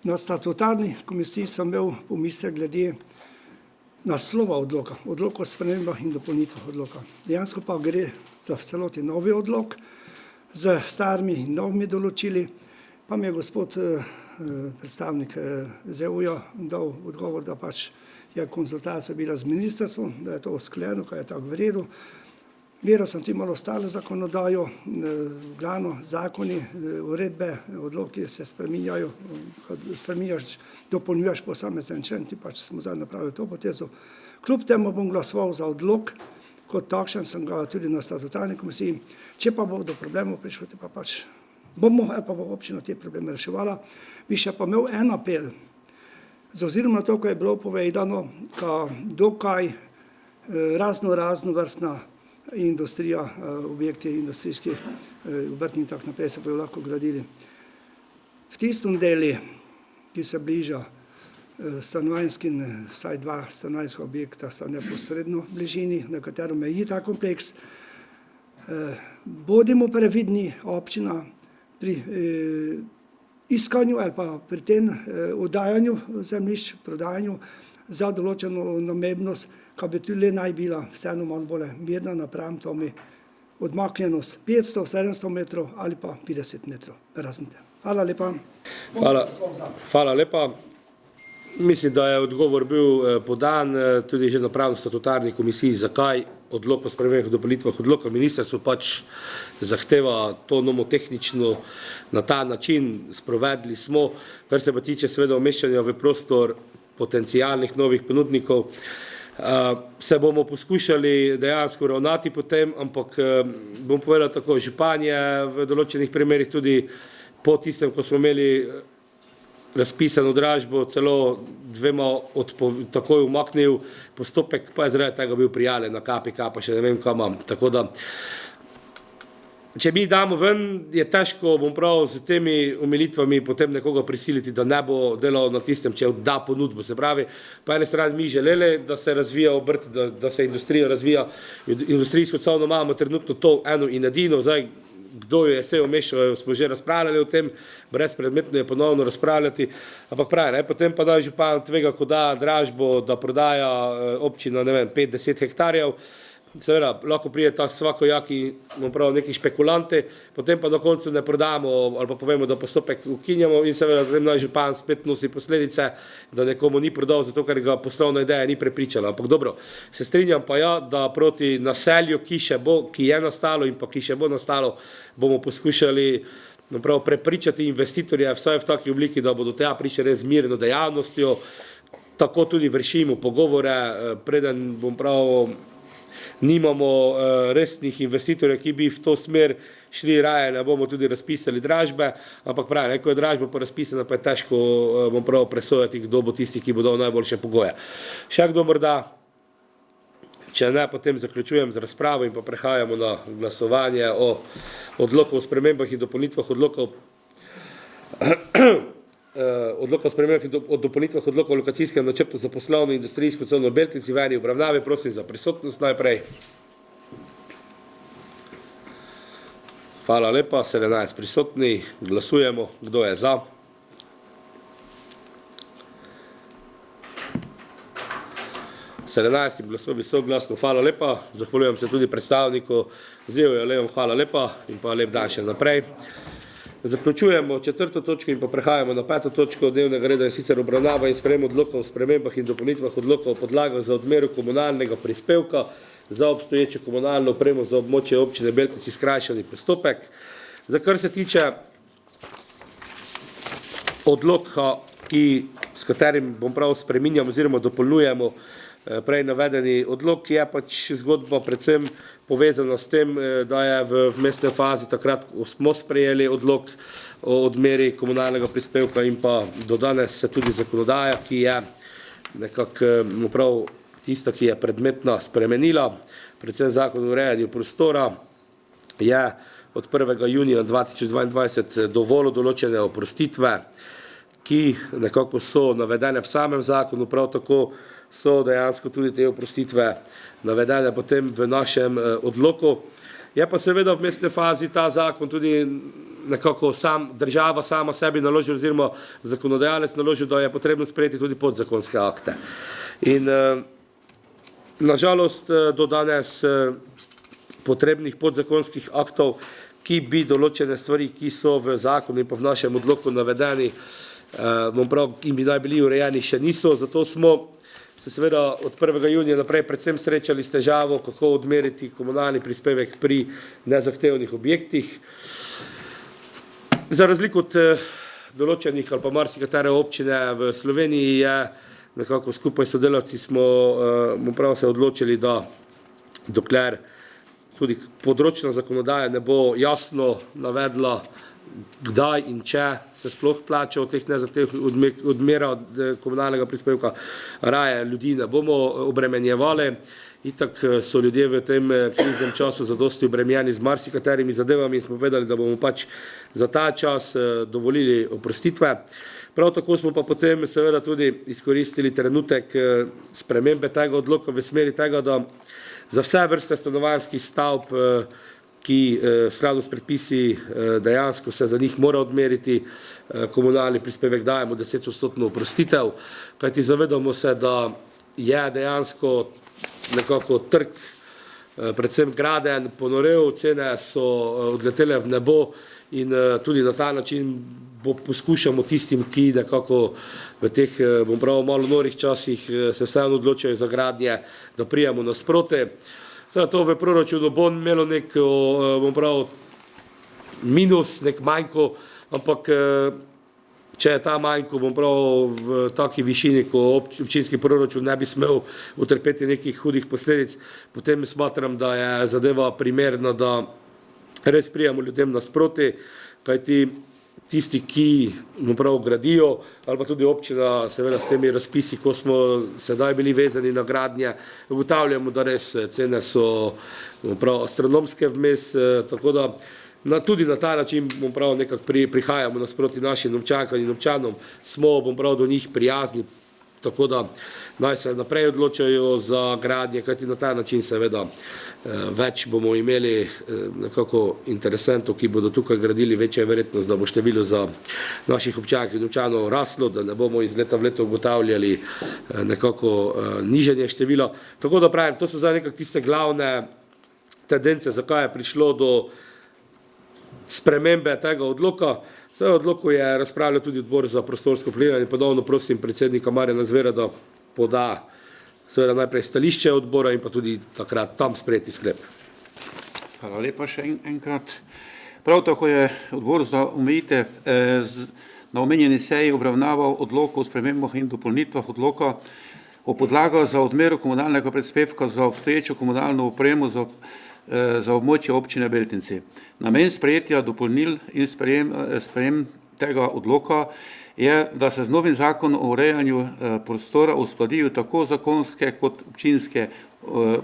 Na statutarni komisiji sem imel pomislek glede naslova odloka, odlok o spremembah in dopolnitvah odloka. Dejansko pa gre za v celoti novi odlok z starimi in novimi določili, pa mi je gospod predstavnik ZEU-ja dal odgovor, da pač je konzultacija bila z ministrstvom, da je to usklajeno, kaj je tako v redu. Gledal sem ti malo ostalo zakonodajo, glavno zakoni, uredbe, odloki se spreminjajo, kad spreminjaš, dopolnjuješ posamezen člen, ti pač smo zdaj napravili to potezo. Kljub temu bom glasoval za odlok, kot takšen sem ga tudi na statutarni komisiji. Če pa bo do problemov prišlo, te pa pač bomo, ali pa bo občina te probleme reševala. Bi še pa imel en apel, z ozirom na to, ko je bilo povedano, ka dokaj razno vrstna industrija, objekti industrijski, obrtni in tako naprej se bojo lahko gradili. V tistem deli, ki se bliža stanovanjskim, vsaj 2 stanovanjska objekta sta neposredno v bližini, na katero meji ta kompleks, bodimo previdni občina pri iskanju ali pa pri tem oddajanju zemljišč, prodajanju za določeno namembnost, ka bi tudi naj bila vseeno malo bolj mirna napram tome odmaknjenost 500, 700 metrov ali pa 50 metrov. Razumite. Hvala lepa. Hvala lepa. Mislim, da je odgovor bil podan tudi že na pravno-statutarni komisiji, zakaj odlok o spremembah in dopolnitvah odloka. Ministrstvo pač zahteva to nomotehnično na ta način, sprovedli smo, kar se pa tiče seveda umeščanja v prostor potencijalnih novih ponudnikov. Se bomo poskušali dejansko ravnati potem, ampak bom povedal tako, župan je v določenih primerih tudi po tistem, ko smo imeli razpisano dražbo, celo 2 takoj umaknil postopek, pa je zaradi tega bil prijavljen na KPK, pa še ne vem kam. Tako da, če mi damo ven, je težko, bom prav, z temi omilitvami potem nekoga prisiliti, da ne bo delal na tistem, če da ponudbo. Se pravi, po ene strani mi želeli, da se razvija obrt, da se industrija razvija. Industrijsko cono imamo trenutno to eno in edino, zdaj, kdo jo je vse umeščal, smo že razpravljali o tem, brezpredmetno je ponovno razpravljati, ampak pravi, potem pa da župan tvega, ko da dražbo, da prodaja občina, ne vem, 5-10 hektarjev, seveda, lahko pride ta svakojaki, bom prav, neki špekulanti, potem pa na koncu ne prodamo ali pa povemo, da postopek ukinjamo in seveda naj župan spet nosi posledice, da nekomu ni prodal, zato ker ga poslovna ideja ni prepričala. Ampak dobro, se strinjam pa ja, da proti naselju, ki je nastalo in pa ki še bo nastalo, bomo poskušali prepričati investitorje vsaj v taki obliki, da bodo tja prišli res z mirno dejavnostjo. Tako tudi vršimo pogovore, preden bom prav, nimamo resnih investitorjev, ki bi v to smer šli raje, ne bomo tudi razpisali dražbe, ampak pravi, ko je dražba pa razpisana, pa je težko, bom prav, presojati, kdo bo tisti, ki bo dal najboljše pogoje. Še kdo morda? Če ne, potem zaključujem z razpravo in pa prehajamo na glasovanje o odloku o spremembah in dopolnitvah odlokov o spremembah in dopolnitvah odloka o lokacijskem načrtu za poslovno industrijsko cono Beltinci v eni obravnavi. Prosim za prisotnost najprej. Hvala lepa, 17 prisotni, glasujemo, kdo je za. S 17 glasovi soglasno, hvala lepa, zahvaljujem se tudi predstavniku ZEO-ja, Leon, hvala lepa in pa lep dan še naprej. Zaključujemo 4. točko in pa prehajamo na 5. točko dnevnega reda in sicer obravnava in sprejem odloka o spremembah in dopolnitvah odloka o podlagah za odmero komunalnega prispevka za obstoječo komunalno opremo za območje občine Beltinci skrajšani postopek. Za kar se tiče odloka, s katerim bom prav spreminjam oziroma dopolnjujemo prej navedeni odlok, je pač zgodba predvsem povezana s tem, da je v vmesni fazi takrat, ko smo sprejeli odlok o odmeri komunalnega prispevka in pa do danes se tudi zakonodaja, ki je nekako prav tista, ki je predmetno spremenila, predvsem zakon o urejanju prostora, je od 1. junija 2022 dovolil določene oprostitve, ki nekako so navedene v samem zakonu, prav tako so dejansko tudi te oprostitve navedene potem v našem odloku. Je pa seveda v vmesni fazi ta zakon tudi nekako država sama sebi naložila oziroma zakonodajalec naložil, da je potrebno sprejeti tudi podzakonske akte. In nažalost do danes potrebnih podzakonskih aktov, ki bi določene stvari, ki so v zakonu in pa v našem odloku navedeni, in bi naj bili urejeni, še niso, zato smo se seveda od 1. junija naprej predvsem srečali s težavo, kako odmeriti komunalni prispevek pri nezahtevnih objektih. Za razliko od določenih ali pa marsikatere občine v Sloveniji je nekako skupaj s sodelavci smo se odločili, da dokler tudi področna zakonodaja ne bo jasno navedla, kdaj in če se sploh plača od teh nezahtevnih odmera komunalnega prispevka, raje ljudi ne bomo obremenjevali. Itak so ljudje v tem kriznem času zadosti obremenjeni z marsikaterimi zadevami in smo povedali, da bomo pač za ta čas dovolili oprostitve. Prav tako smo pa potem seveda tudi izkoristili trenutek spremembe tega odloka v smeri tega, da za vse vrste stanovanjskih stavb, ki skladno s predpisi dejansko se za njih mora odmeriti komunalni prispevek, dajemo 10% oprostitev, kajti zavedamo se, da je dejansko nekako trg, predvsem graden, ponorel, cene so odletele v nebo in tudi na ta način poskušamo tistim, ki nekako v teh, bom prav, malo norih časih se vseeno odločajo za gradnje, da prijemo nasproti. To v proračunu bo imelo nek, bom prav, minus, nek manjko, ampak če je ta manjko, bom prav, v taki višini, ko občinski proračun ne bi smel utrpeti nekih hudih posledic, potem smatram, da je zadeva primerna, da res prijemo ljudem nasproti, kajti tisti, ki gradijo, ali pa tudi občina, seveda s temi razpisi, ko smo sedaj bili vezani na gradnje, ugotavljamo, da res cene so astronomske vmes, tako da tudi na ta način nekako prihajamo nasproti našim občankam in občanom, smo do njih prijazni, tako da naj se naprej odločajo za gradnje, kajti na ta način seveda več bomo imeli nekako interesentov, ki bodo tukaj gradili, večja je verjetnost, da bo število za naših občank in občanov raslo, da ne bomo iz leta v leto ugotavljali nekako nižanje števila. Tako da pravim, to so zdaj nekako tiste glavne tendence, zakaj je prišlo do spremembe tega odloka. Vse odloku je razpravljal tudi odbor za prostorsko planiranje in ponovno prosim predsednika Marjana Zvera, da poda seveda najprej stališče odbora in pa tudi takrat tam sprejeti sklep. Hvala lepa še enkrat. Prav tako je odbor za omejitev na omenjeni seji obravnaval odlok o spremembah in dopolnitvah odloka o podlagah za odmero komunalnega prispevka za obstoječo komunalno opremo za območje občine Beltinci. Namen sprejetja dopolnil in sprejem tega odloka je, da se z novim zakonom o urejanju prostora uskladijo tako zakonske kot občinske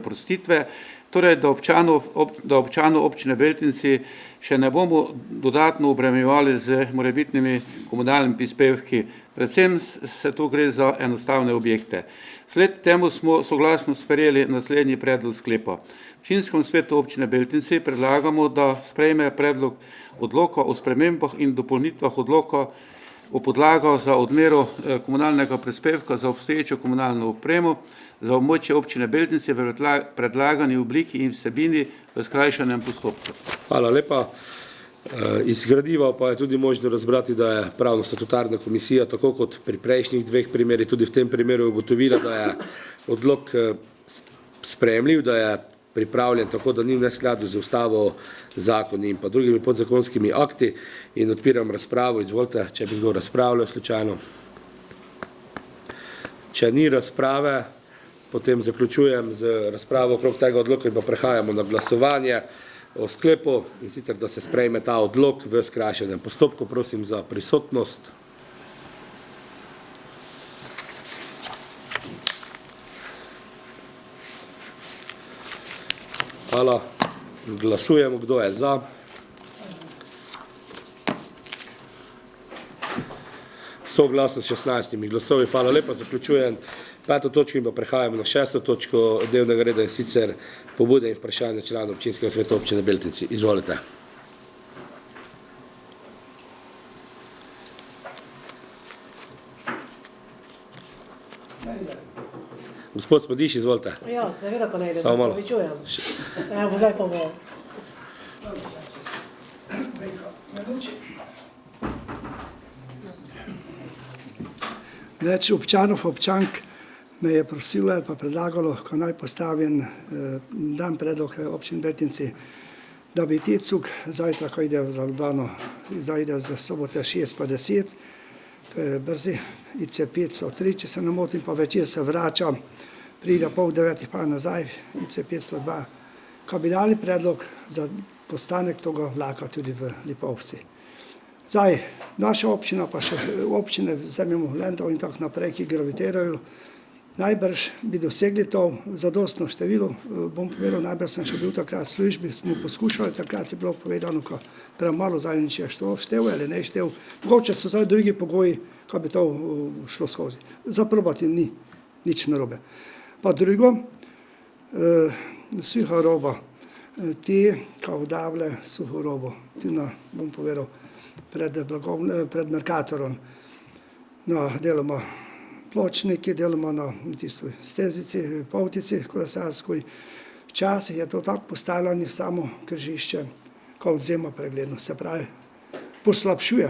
prostitve, torej da občanov občine Beltinci še ne bomo dodatno obremenjevali z morebitnimi komunalnimi prispevki. Predvsem se tu gre za enostavne objekte. Sled temu smo soglasno sprejeli naslednji predlog sklepa. V občinskem svetu občine Beltinci predlagamo, da sprejme predlog odloka o spremembah in dopolnitvah odloka o podlagah za odmero komunalnega prispevka za obstoječo komunalno opremo za območje občine Beltinci v predlagani obliki in vsebini v skrajšanem postopku. Hvala lepa. Iz gradiva pa je tudi možno razbrati, da je pravno statutarna komisija, tako kot pri prejšnjih dveh primerih, tudi v tem primeru ugotovila, da je odlok sprejemljiv, da je pripravljen tako, da ni v neskladju z ustavo, zakoni in pa drugimi podzakonskimi akti in odpiram razpravo. Izvolite, če bi kdo razpravljal slučajno. Če ni razprave, potem zaključujem z razpravo okrog tega odloka in pa prehajamo na glasovanje o sklepu in sicer, da se sprejme ta odlok v skrajšanem postopku. Prosim za prisotnost. Hvala. Glasujemo, kdo je za. Soglasno s 16 glasovi. Hvala lepa, zaključujem 5. točko in pa prehajamo na 6. točko dnevnega reda in sicer pobude in vprašanja članov občinskega sveta občine Beltinci. Izvolite. Gospod Smodiš, izvolite. Ja, seveda pa ne ide, Samo malo. zapovičujem. Evo, zdaj pa bo. Več občanov, občank me je prosilo ali pa predlagalo, ko naj postavim dan predlog občin Beltinci, da bi Tecuk zajtra, ko ide za Ljubljano, zajde za sobote 6 pa 10, to je brzi, IC5 103, če se ne motim, pa večer se vrača, pride 8:30 pa nazaj, IC502, ko bi dali predlog za postanek toga vlaka tudi v Lipovci. Zdaj, naša občina, pa še občine, vzemimo Lendov in tako naprej, ki gravitirajo, najbrž bi dosegli to zadostno število, bom povedal, najbrž sem še bil takrat v službi, smo poskušali, takrat je bilo povedano, ko premalo zdaj nič je štev ali ne štev, mogoče so zdaj drugi pogoji, ko bi to šlo skozi. Zaprobati ni nič narobe. Pa drugo, suha roba, ti, ko vdavle suho robo, ti bom povedal, pred Merkatorom, deloma pločniki, deloma na tistoj stezici, povtici kolesarskoj. Včasih je to tako postavljeno samo križišče, ko vzema preglednost, se pravi, poslabšuje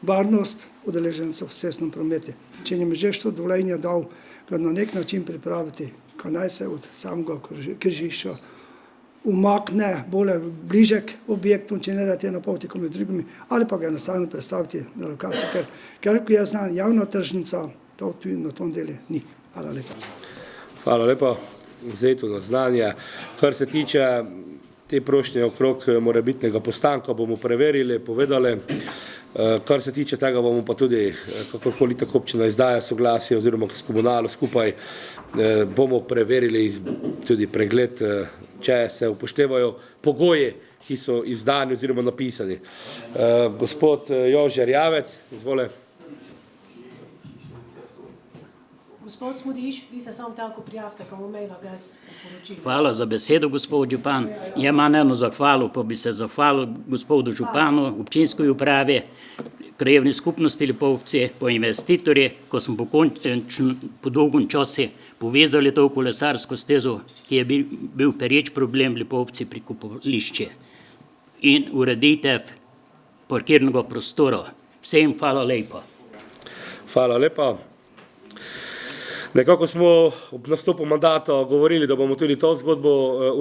varnost udeležencev v cestnem prometu. Če jim že to dovoljenje dal, ga na nek način pripraviti, ko naj se od samega križišča umakne bolj bliže k objektom, če ne rade na poti med drugimi, ali pa ga enostavno predstaviti na lokacijo, ker je znam javna tržnica, to tudi na tom delu ni. Hvala lepa. Hvala lepa, vzeto na znanje. Kar se tiče te prošnje okrog morebitnega postanka, bomo preverili, povedali. Kar se tiče tega, bomo pa tudi, kakorkoli tako občina izdaja soglasje oziroma s komunalo skupaj, bomo preverili tudi pregled, če se upoštevajo pogoji, ki so izdani oziroma napisani. Gospod Jože Rjavec, izvole. Gospod Smodiš, vi se samo tako prijavite, ko bomo imeli gaz poročili. Hvala za besedo, gospod župan. Ja imam eno zahvalo, pa bi se zahvalil gospodu županu, občinskoj upravi, krajevni skupnosti Lipovci, po investitorji, ko smo po dolgem času povezali to kolesarsko stezo, ki je bil pereč problem Lipovci pri kopališču in ureditev parkirnega prostora. Vsem hvala lepa. Hvala lepa. Nekako smo ob nastopu mandata govorili, da bomo tudi to zgodbo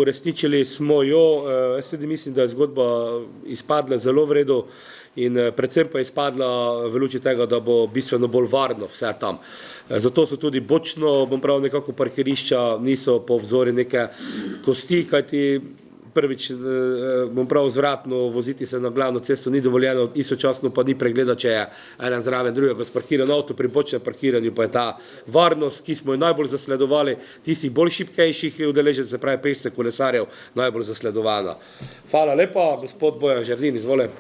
uresničili, smo jo. Jaz tudi mislim, da je zgodba izpadla zelo v redu in predvsem pa je izpadla v luči tega, da bo bistveno bolj varno vse tam. Zato so tudi bočno, bom prav, nekako parkirišča niso po vzori neke kosti, kajti prvič, bom prav, zvratno voziti se na glavno cesto ni dovoljeno, istočasno pa ni pregleda, če je eden zraven drugega sparkiran avto, pri bočnem parkiranju pa je ta varnost, ki smo jo najbolj zasledovali, tistih bolj šibkejših udeležencev, se pravi pešcev, kolesarjev, najbolj zasledovana. Hvala lepa, gospod Bojan Žerdin, izvoli.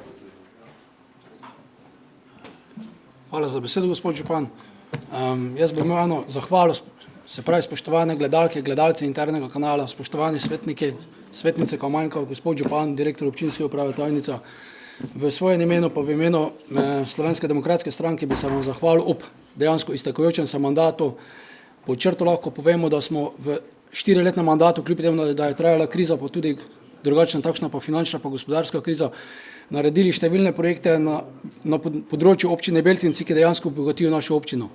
Hvala za besedo, gospod župan. Jaz bom imel eno zahvalo, se pravi spoštovane gledalke, gledalci internega kanala, spoštovani svetniki, svetnice Kamanjka, gospod župan, direktor občinske uprave Tajnica. V svojem imenu pa v imenu Slovenske demokratske stranke bi se vam zahvalil ob dejansko iztekajočem se mandatu. Po črto lahko povemo, da smo v 4-letnem mandatu, kljub temu, da je trajala kriza, pa tudi drugačna takšna pa finančna pa gospodarska kriza, naredili številne projekte na področju občine Beltinci, ki dejansko obogatijo našo občino.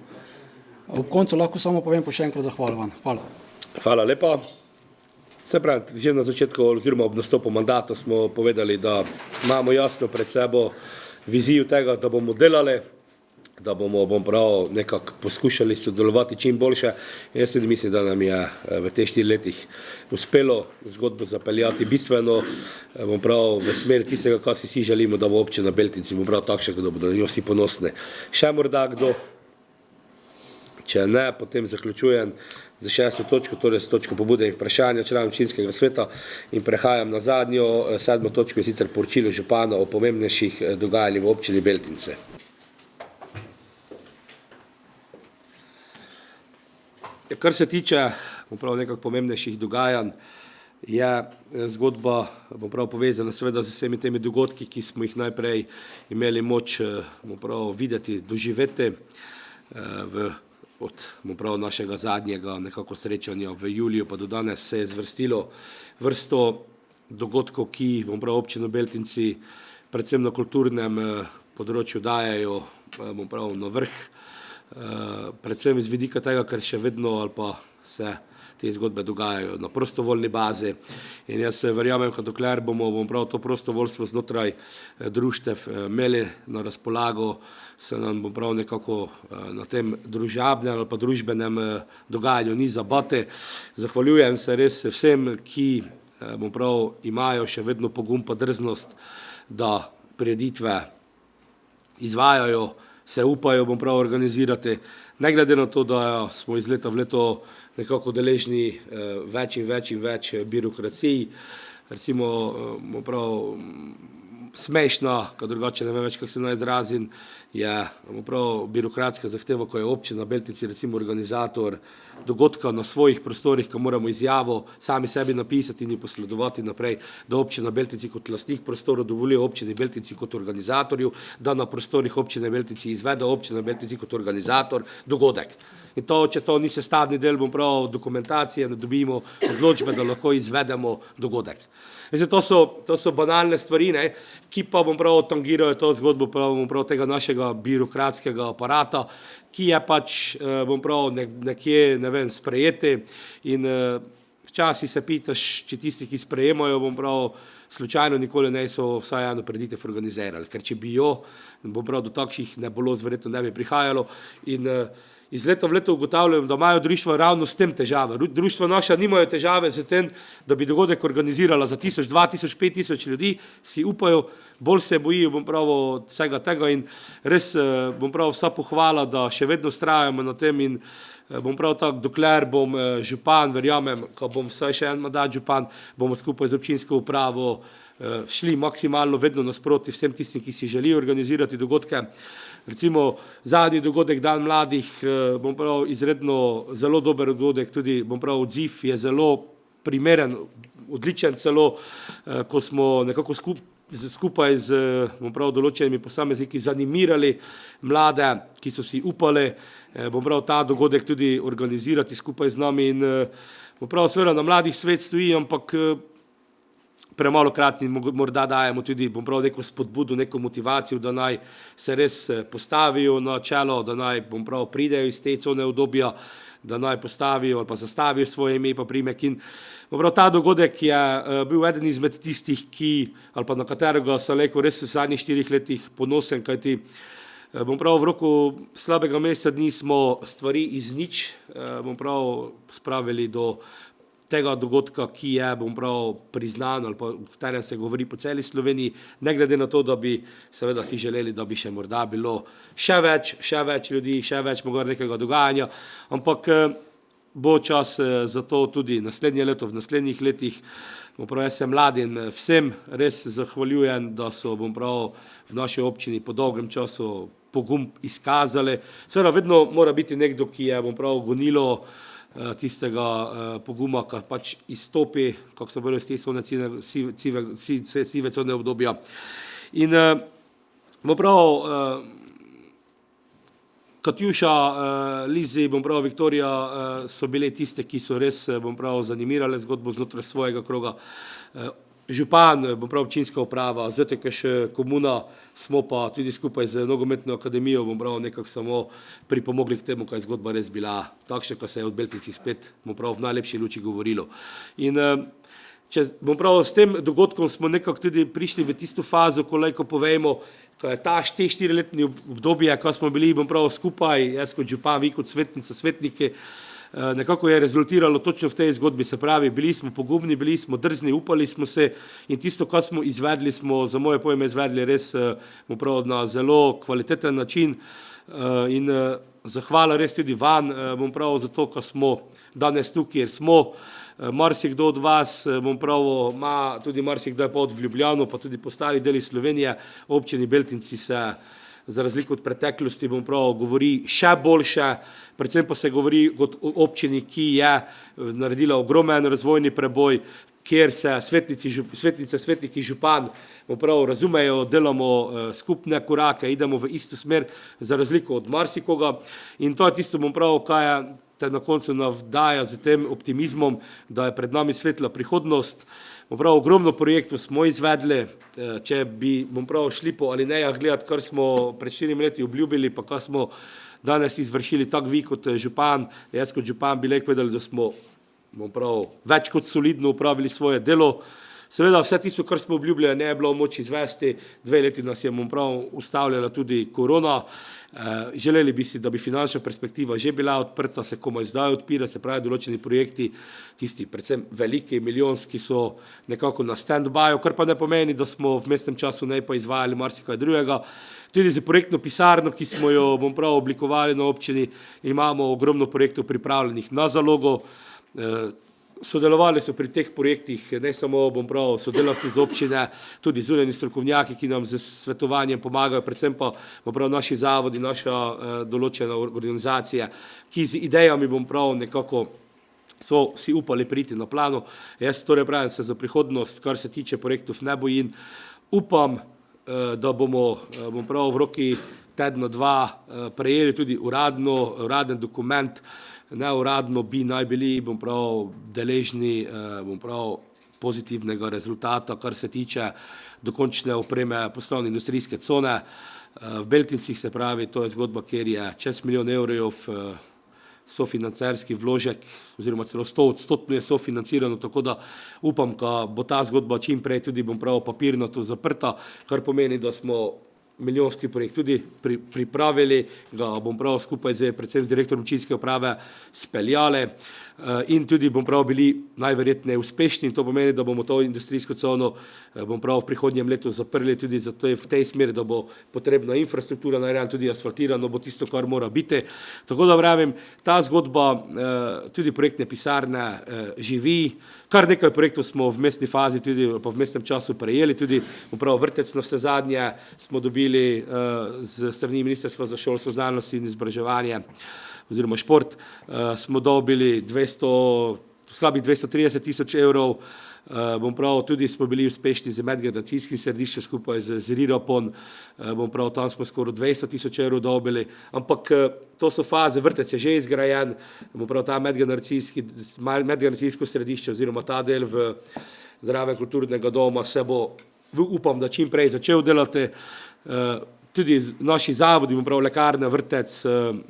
Ob koncu lahko samo povem pa še enkrat zahvaljujem. Hvala. Hvala lepa. Se pravi, že na začetku oziroma ob nastopu mandata smo povedali, da imamo jasno pred sebo vizijo tega, da bomo delali, da bomo, bom prav, nekako poskušali sodelovati čim boljše. Jaz tudi mislim, da nam je v teh 4 letih uspelo zgodbo zapeljati bistveno, bom prav, v smeri tistega, kar si želimo, da bo občina Beltinci, bom prav, takšnega, da bodo na njo vsi ponosni. Še morda kdo? Če ne, potem zaključujem za 6. točko, torej s točko pobude in vprašanja članov občinskega sveta in prehajam na zadnjo, 7. točko, je sicer poročilo župana o pomembnejših dogajanjih v občini Beltince. Kar se tiče, bom prav, nekako pomembnejših dogajanj, je zgodba, bom prav, povezana seveda z vsemi temi dogodki, ki smo jih najprej imeli moč, bom prav, videti, doživeti od, bom prav, našega zadnjega nekako srečanja v juliju, pa do danes se je zvrstilo vrsto dogodkov, ki, bom prav, občino Beltinci predvsem na kulturnem področju dajejo, bom prav, na vrh, predvsem iz vidika tega, ker še vedno ali pa se te zgodbe dogajajo na prostovoljni bazi in jaz verjamem, da dokler bomo, bom prav, to prostovoljstvo znotraj društev imeli na razpolago, se nam, bom prav, nekako na tem družabnem ali pa družbenem dogajanju ni zabati. Zahvaljujem se res vsem, ki, bom prav, imajo še vedno pogum pa drznost, da prireditve izvajajo, se upajo, bom prav, organizirati, ne glede na to, da smo iz leta v leto nekako deležni več in več in več birokracij, recimo, bom prav, smešna, kad drugače ne vem več, kako se naj izrazim, je, bom prav, birokratska zahteva, ko je občina Beltinci recimo organizator dogodka na svojih prostorih, ko moramo izjavo sami sebi napisati in jo posledovati naprej, da občina Beltinci kot lastnik prostorov dovolijo občini Beltinci kot organizatorju, da na prostorih občine Beltinci izvede občina Beltinci kot organizator dogodek. In to, če to ni sestavni del, bom prav, dokumentacije, ne dobimo odločbe, da lahko izvedemo dogodek. To so banalne stvari, ne, ki pa, bom prav, tangirajo to zgodbo, bom prav, tega našega birokratskega aparata, ki je pač, bom prav, nekje, ne vem, sprejeti in včasih se pitaš, če tisti, ki sprejemajo, bom prav, slučajno nikoli ne so vsaj eno preditev organizirali, ker če bi jo, bom prav, do takšnih neboloz verjetno ne bi prihajalo in iz leta v leto ugotavljam, da imajo društva ravno s tem težave. Društva naša nimajo težave z tem, da bi dogodek organizirala za 1000, 2000, 5000 ljudi, si upajo, bolj se bojijo, bom prav, vsega tega in res, bom prav, vsa pohvala, da še vedno vztrajamo na tem in bom prav tako, dokler bom župan, verjamem, ko bom vsaj še en mandat župan, bomo skupaj z občinsko upravo šli maksimalno vedno nasproti vsem tistim, ki si želijo organizirati dogodke. Recimo zadnji dogodek Dan mladih, bom prav izredno zelo dober dogodek, tudi bom prav odziv je zelo primeren, odličen celo, ko smo nekako skupaj z bom prav določenimi posamezniki zanimirali mlade, ki so si upali, bom prav ta dogodek tudi organizirati skupaj z nami in bom prav seveda na mladih svet stoji, ampak premalokrat morda dajemo tudi, bom prav, neko spodbudo, neko motivacijo, da naj se res postavijo na čelo, da naj, bom prav, pridejo iz te cone obdobja, da naj postavijo ali pa zastavijo svoje ime pa priimek in bom prav, ta dogodek je bil eden izmed tistih, ali pa na katerega sem rekel res v zadnjih 4 letih ponosen, kajti bom prav, v roku slabega meseca dni smo stvari iz nič, bom prav, spravili do tega dogodka, ki je, bom prav, priznan ali pa v katerem se govori po celi Sloveniji, ne glede na to, da bi seveda si želeli, da bi še morda bilo še več ljudi, še več mogoče nekega dogajanja, ampak bo čas za to tudi naslednje leto, v naslednjih letih. Bom prav, jaz se mladim vsem res zahvaljujem, da so, bom prav, v naši občini po dolgem času pogum izkazali. Seveda vedno mora biti nekdo, ki je, bom prav, gonilo tistega poguma, ki pač izstopi, kako se bojo iz te sive cone obdobja. In bom prav, Katjuša, Lizi, bom prav, Viktorija so bile tiste, ki so res, bom prav, zanimirale zgodbo znotraj svojega kroga. Župan, bom prav, občinska uprava, ZTKŠ, komuna, smo pa tudi skupaj z nogometno akademijo, bom prav, nekako samo pripomogli k temu, kaj je zgodba res bila takšna, ko se je od Beltincih spet, bom prav, v najlepši luči govorilo. In bom prav, s tem dogodkom smo nekako tudi prišli v tisto fazo, ko lahko povejmo, ko je ta 4-letni obdobje, ko smo bili, bom prav, skupaj, jaz kot župan, vi kot svetnica, svetniki, nekako je rezultiralo točno v tej zgodbi, se pravi, bili smo pogumni, bili smo drzni, upali smo se in tisto, kar smo izvedli, smo za moje pojme izvedli res, bom prav, na zelo kvaliteten način in zahvala res tudi van, bom prav, zato, ko smo danes tukaj, jer smo, marsikdo od vas, bom prav, ima tudi marsikdo je pa od Ljubljano, pa tudi po stari deli Slovenije, občini Beltinci se za razliko od preteklosti, bom prav, govori še boljše, predvsem pa se govori kot občini, ki je naredila ogromen razvojni preboj, kjer se svetnice, svetniki, župan, bom prav, razumejo, delamo skupne korake, idemo v isto smer, za razliko od marsikoga in to je tisto, bom prav, kaj je te na koncu navdaja z tem optimizmom, da je pred nami svetla prihodnost. Bom prav, ogromno projektov smo izvedli, če bi, bom prav, šli po alinejah gledati, kar smo pred 4 leti obljubili, pa kar smo danes izvršili tak vi kot župan, jaz kot župan bi lahko povedali, da smo, bom prav, več kot solidno upravili svoje delo. Seveda vse tisto, kar smo obljubili, ne je bilo moč izvesti, 2 leti nas je, bom prav, ustavljala tudi korona. Želeli bi si, da bi finančna perspektiva že bila odprta, se komaj zdaj odpira, se pravi določeni projekti, tisti predvsem veliki, milijonski so nekako na stand-byju, kar pa ne pomeni, da smo v mestnem času ne pa izvajali marsikaj drugega. Tudi za projektno pisarno, ki smo jo, bom prav, oblikovali na občini, imamo ogromno projektov pripravljenih na zalogo. Sodelovali so pri teh projektih ne samo, bom prav, sodelavci z občine, tudi zunanji strokovnjaki, ki nam z svetovanjem pomagajo, predvsem pa, bom prav, naši zavodi, naša določena organizacija, ki z idejami, bom prav, nekako so si upali priti na plano. Jaz torej pravim se za prihodnost, kar se tiče projektov ne bojim. Upam, da bomo, bom prav, v roki tedna 2 prejeli tudi uraden dokument, neuradno bi naj bili, bom prav, deležni, bom prav, pozitivnega rezultata, kar se tiče dokončne opreme poslovne industrijske cone. V Beltincih, se pravi, to je zgodba, kjer je čez 1 milijon evrov sofinancerski vložek, oziroma celo 100% je sofinancirano, tako da upam, da bo ta zgodba čim prej tudi, bom prav, papirnato zaprta, kar pomeni, da smo milijonski projekt tudi pripravili, ga bom prav skupaj predvsem z direktorom občinske uprave speljali. in tudi bom prav bili najverjetneje uspešni in to pomeni, da bomo to industrijsko cono bom prav v prihodnjem letu zaprli tudi zato v tej smeri, da bo potrebna infrastruktura narejena, tudi asfaltirano bo tisto, kar mora biti. Tako da pravim, ta zgodba tudi projektne pisarne živi, kar nekaj projektov smo v mestni fazi tudi pa v mestnem času prejeli, tudi bom prav vrtec na vse zadnje smo dobili z strani Ministrstva za šolstvo, znanost in izobraževanje oziroma šport, smo dobili slabih 230 tisoč evrov, bom prav, tudi smo bili uspešni z medgeneracijskim središčem skupaj z Riropon, bom prav, tam smo skoraj 200 tisoč evrov dobili, ampak to so faze, vrtec je že izgrajen, bom prav, ta medgeneracijsko središče oziroma ta del zraven kulturnega doma se bo, upam, da čim prej začel delati, tudi naši zavodi, bom prav, lekarne, vrtec,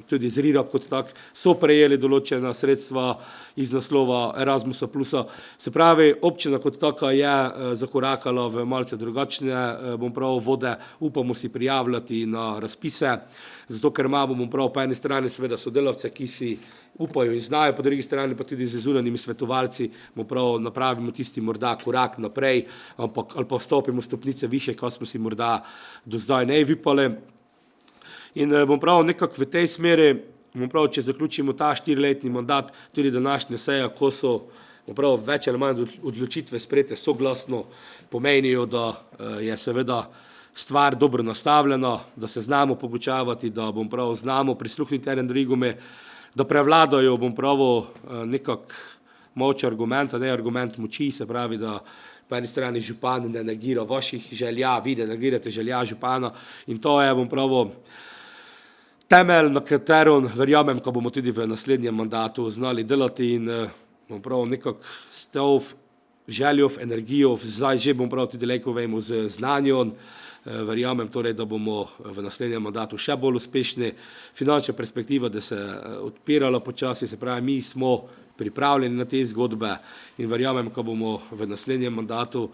tudi z Rirop kot tak, so prejeli določena sredstva iz naslova Erasmusa plusa. Se pravi, občina kot taka je zakorakala v malce drugačne, bom prav, vode, upamo si prijavljati na razpise, zato ker imamo, bom prav, po eni strani seveda sodelavce, ki si upajo in znajo, po drugi strani pa tudi z zunanjimi svetovalci, bom prav, napravimo tisti morda korak naprej, ali pa stopimo stopnice više, kot smo si morda do zdaj ne vipali. In bom prav, nekako v tej smeri, bom prav, če zaključimo ta 4-letni mandat, tudi današnja seja, ko so, bom prav, več ali manj odločitve sprejete soglasno, pomenijo, da je seveda stvar dobro nastavljena, da se znamo pogučavati, da bom prav, znamo prisluhniti eden drugome, da prevladajo, bom prav, nekak moč argumenta, ne argument moči, se pravi, da po eni strani župan ne negira vaših želja, vi ne negirate želja župana in to je, bom prav, temelj, na katerom verjamem, ko bomo tudi v naslednjem mandatu znali delati in bom prav, nekak s to željo, energijo, zdaj že bom prav tudi lejko vemo z znanjem, verjamem torej, da bomo v naslednjem mandatu še bolj uspešni. Finančna perspektiva, da se odpirala počasi, se pravi, mi smo pripravljeni na te zgodbe in verjamem, ko bomo v naslednjem mandatu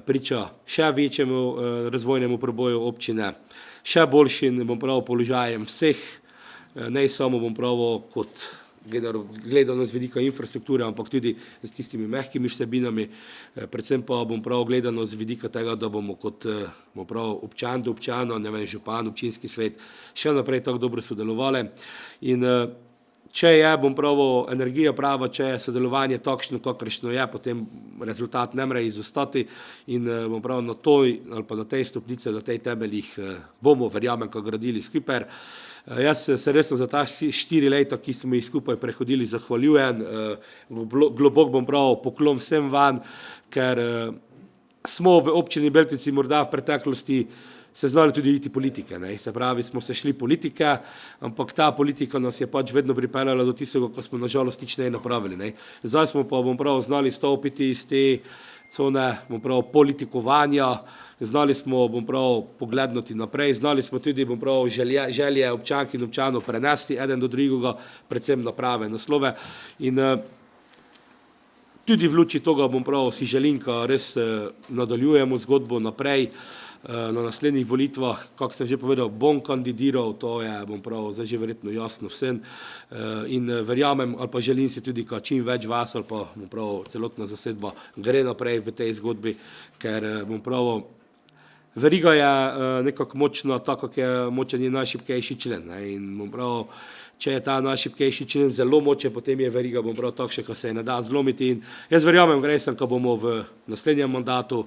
priča še večjemu razvojnemu preboju občine, še boljšim, bom prav, položajem vseh, ne samo, bom prav, kot gledano z vidika infrastrukture, ampak tudi s tistimi mehkimi vsebinami, predvsem pa bom prav gledano z vidika tega, da bomo kot bom prav, občan do občana, ne vem, župan, občinski svet, še naprej tako dobro sodelovali. In če je, bom prav, energija prava, če je sodelovanje takšno, kakršno je, potem rezultat ne more izostati in bom prav, na toj ali pa na tej stopnici, na tej temeljih bomo, verjamem, ko gradili skupaj. Jaz se resno za ta 4 leta, ki smo jih skupaj prehodili, zahvaljujem, globok bom prav poklon vsem van, ker smo v občini Beltinci morda v preteklosti se znali tudi iti politike, ne? Se pravi, smo se šli politike, ampak ta politika nas je pač vedno pripeljala do tistega, ko smo nažalost nič ne napravili, ne? Zdaj smo pa, bom prav, znali stopiti iz te cone, bom prav, politikovanja, znali smo, bom prav, pogledati naprej, znali smo tudi, bom prav, želje občank in občanov prenesti eden do drugega, predvsem na prave naslove in tudi v luči toga, bom prav, si želim, ko res nadaljujemo zgodbo naprej, na naslednjih volitvah, kako sem že povedal, bom kandidiral, to je, bom prav, zdaj že verjetno jasno vsem in verjamem, ali pa želim si tudi, ko čim več vas, ali pa, bom prav, celotna zasedba gre naprej v tej zgodbi, ker, bom prav, veriga je nekako močna, tako kot je močen je najšibkejši člen, ne, in bom prav, če je ta najšibkejši člen zelo močen, potem je veriga, bom prav, takšna, ko se ne da zlomiti in jaz verjamem, resem, ko bomo v naslednjem mandatu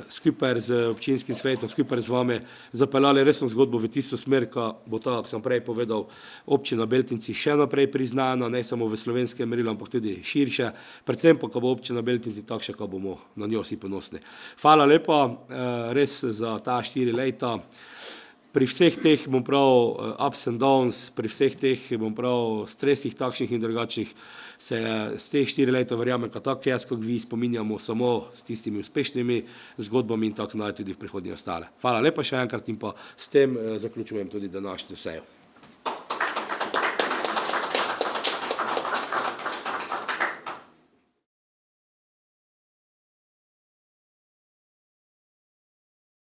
skupaj z občinskim svetom, skupaj z vami zapeljali resno zgodbo v tisto smer, ko bo to, kot sem prej povedal, občina Beltinci še naprej priznana, ne samo v slovenskem merilu, ampak tudi širše, predvsem pa, ko bo občina Beltinci takšna, ko bomo na njo vsi ponosni. Hvala lepa res za ta 4 leta. Pri vseh teh, bom prav, ups and downs, pri vseh teh, bom prav, stresih takšnih in drugačnih, se z teh 4 leta verjamem, ko tako jaz, kot vi, spominjamo samo s tistimi uspešnimi zgodbami in tako naj tudi v prihodnje ostale. Hvala lepa še enkrat in pa s tem zaključujem tudi današnjo sejo.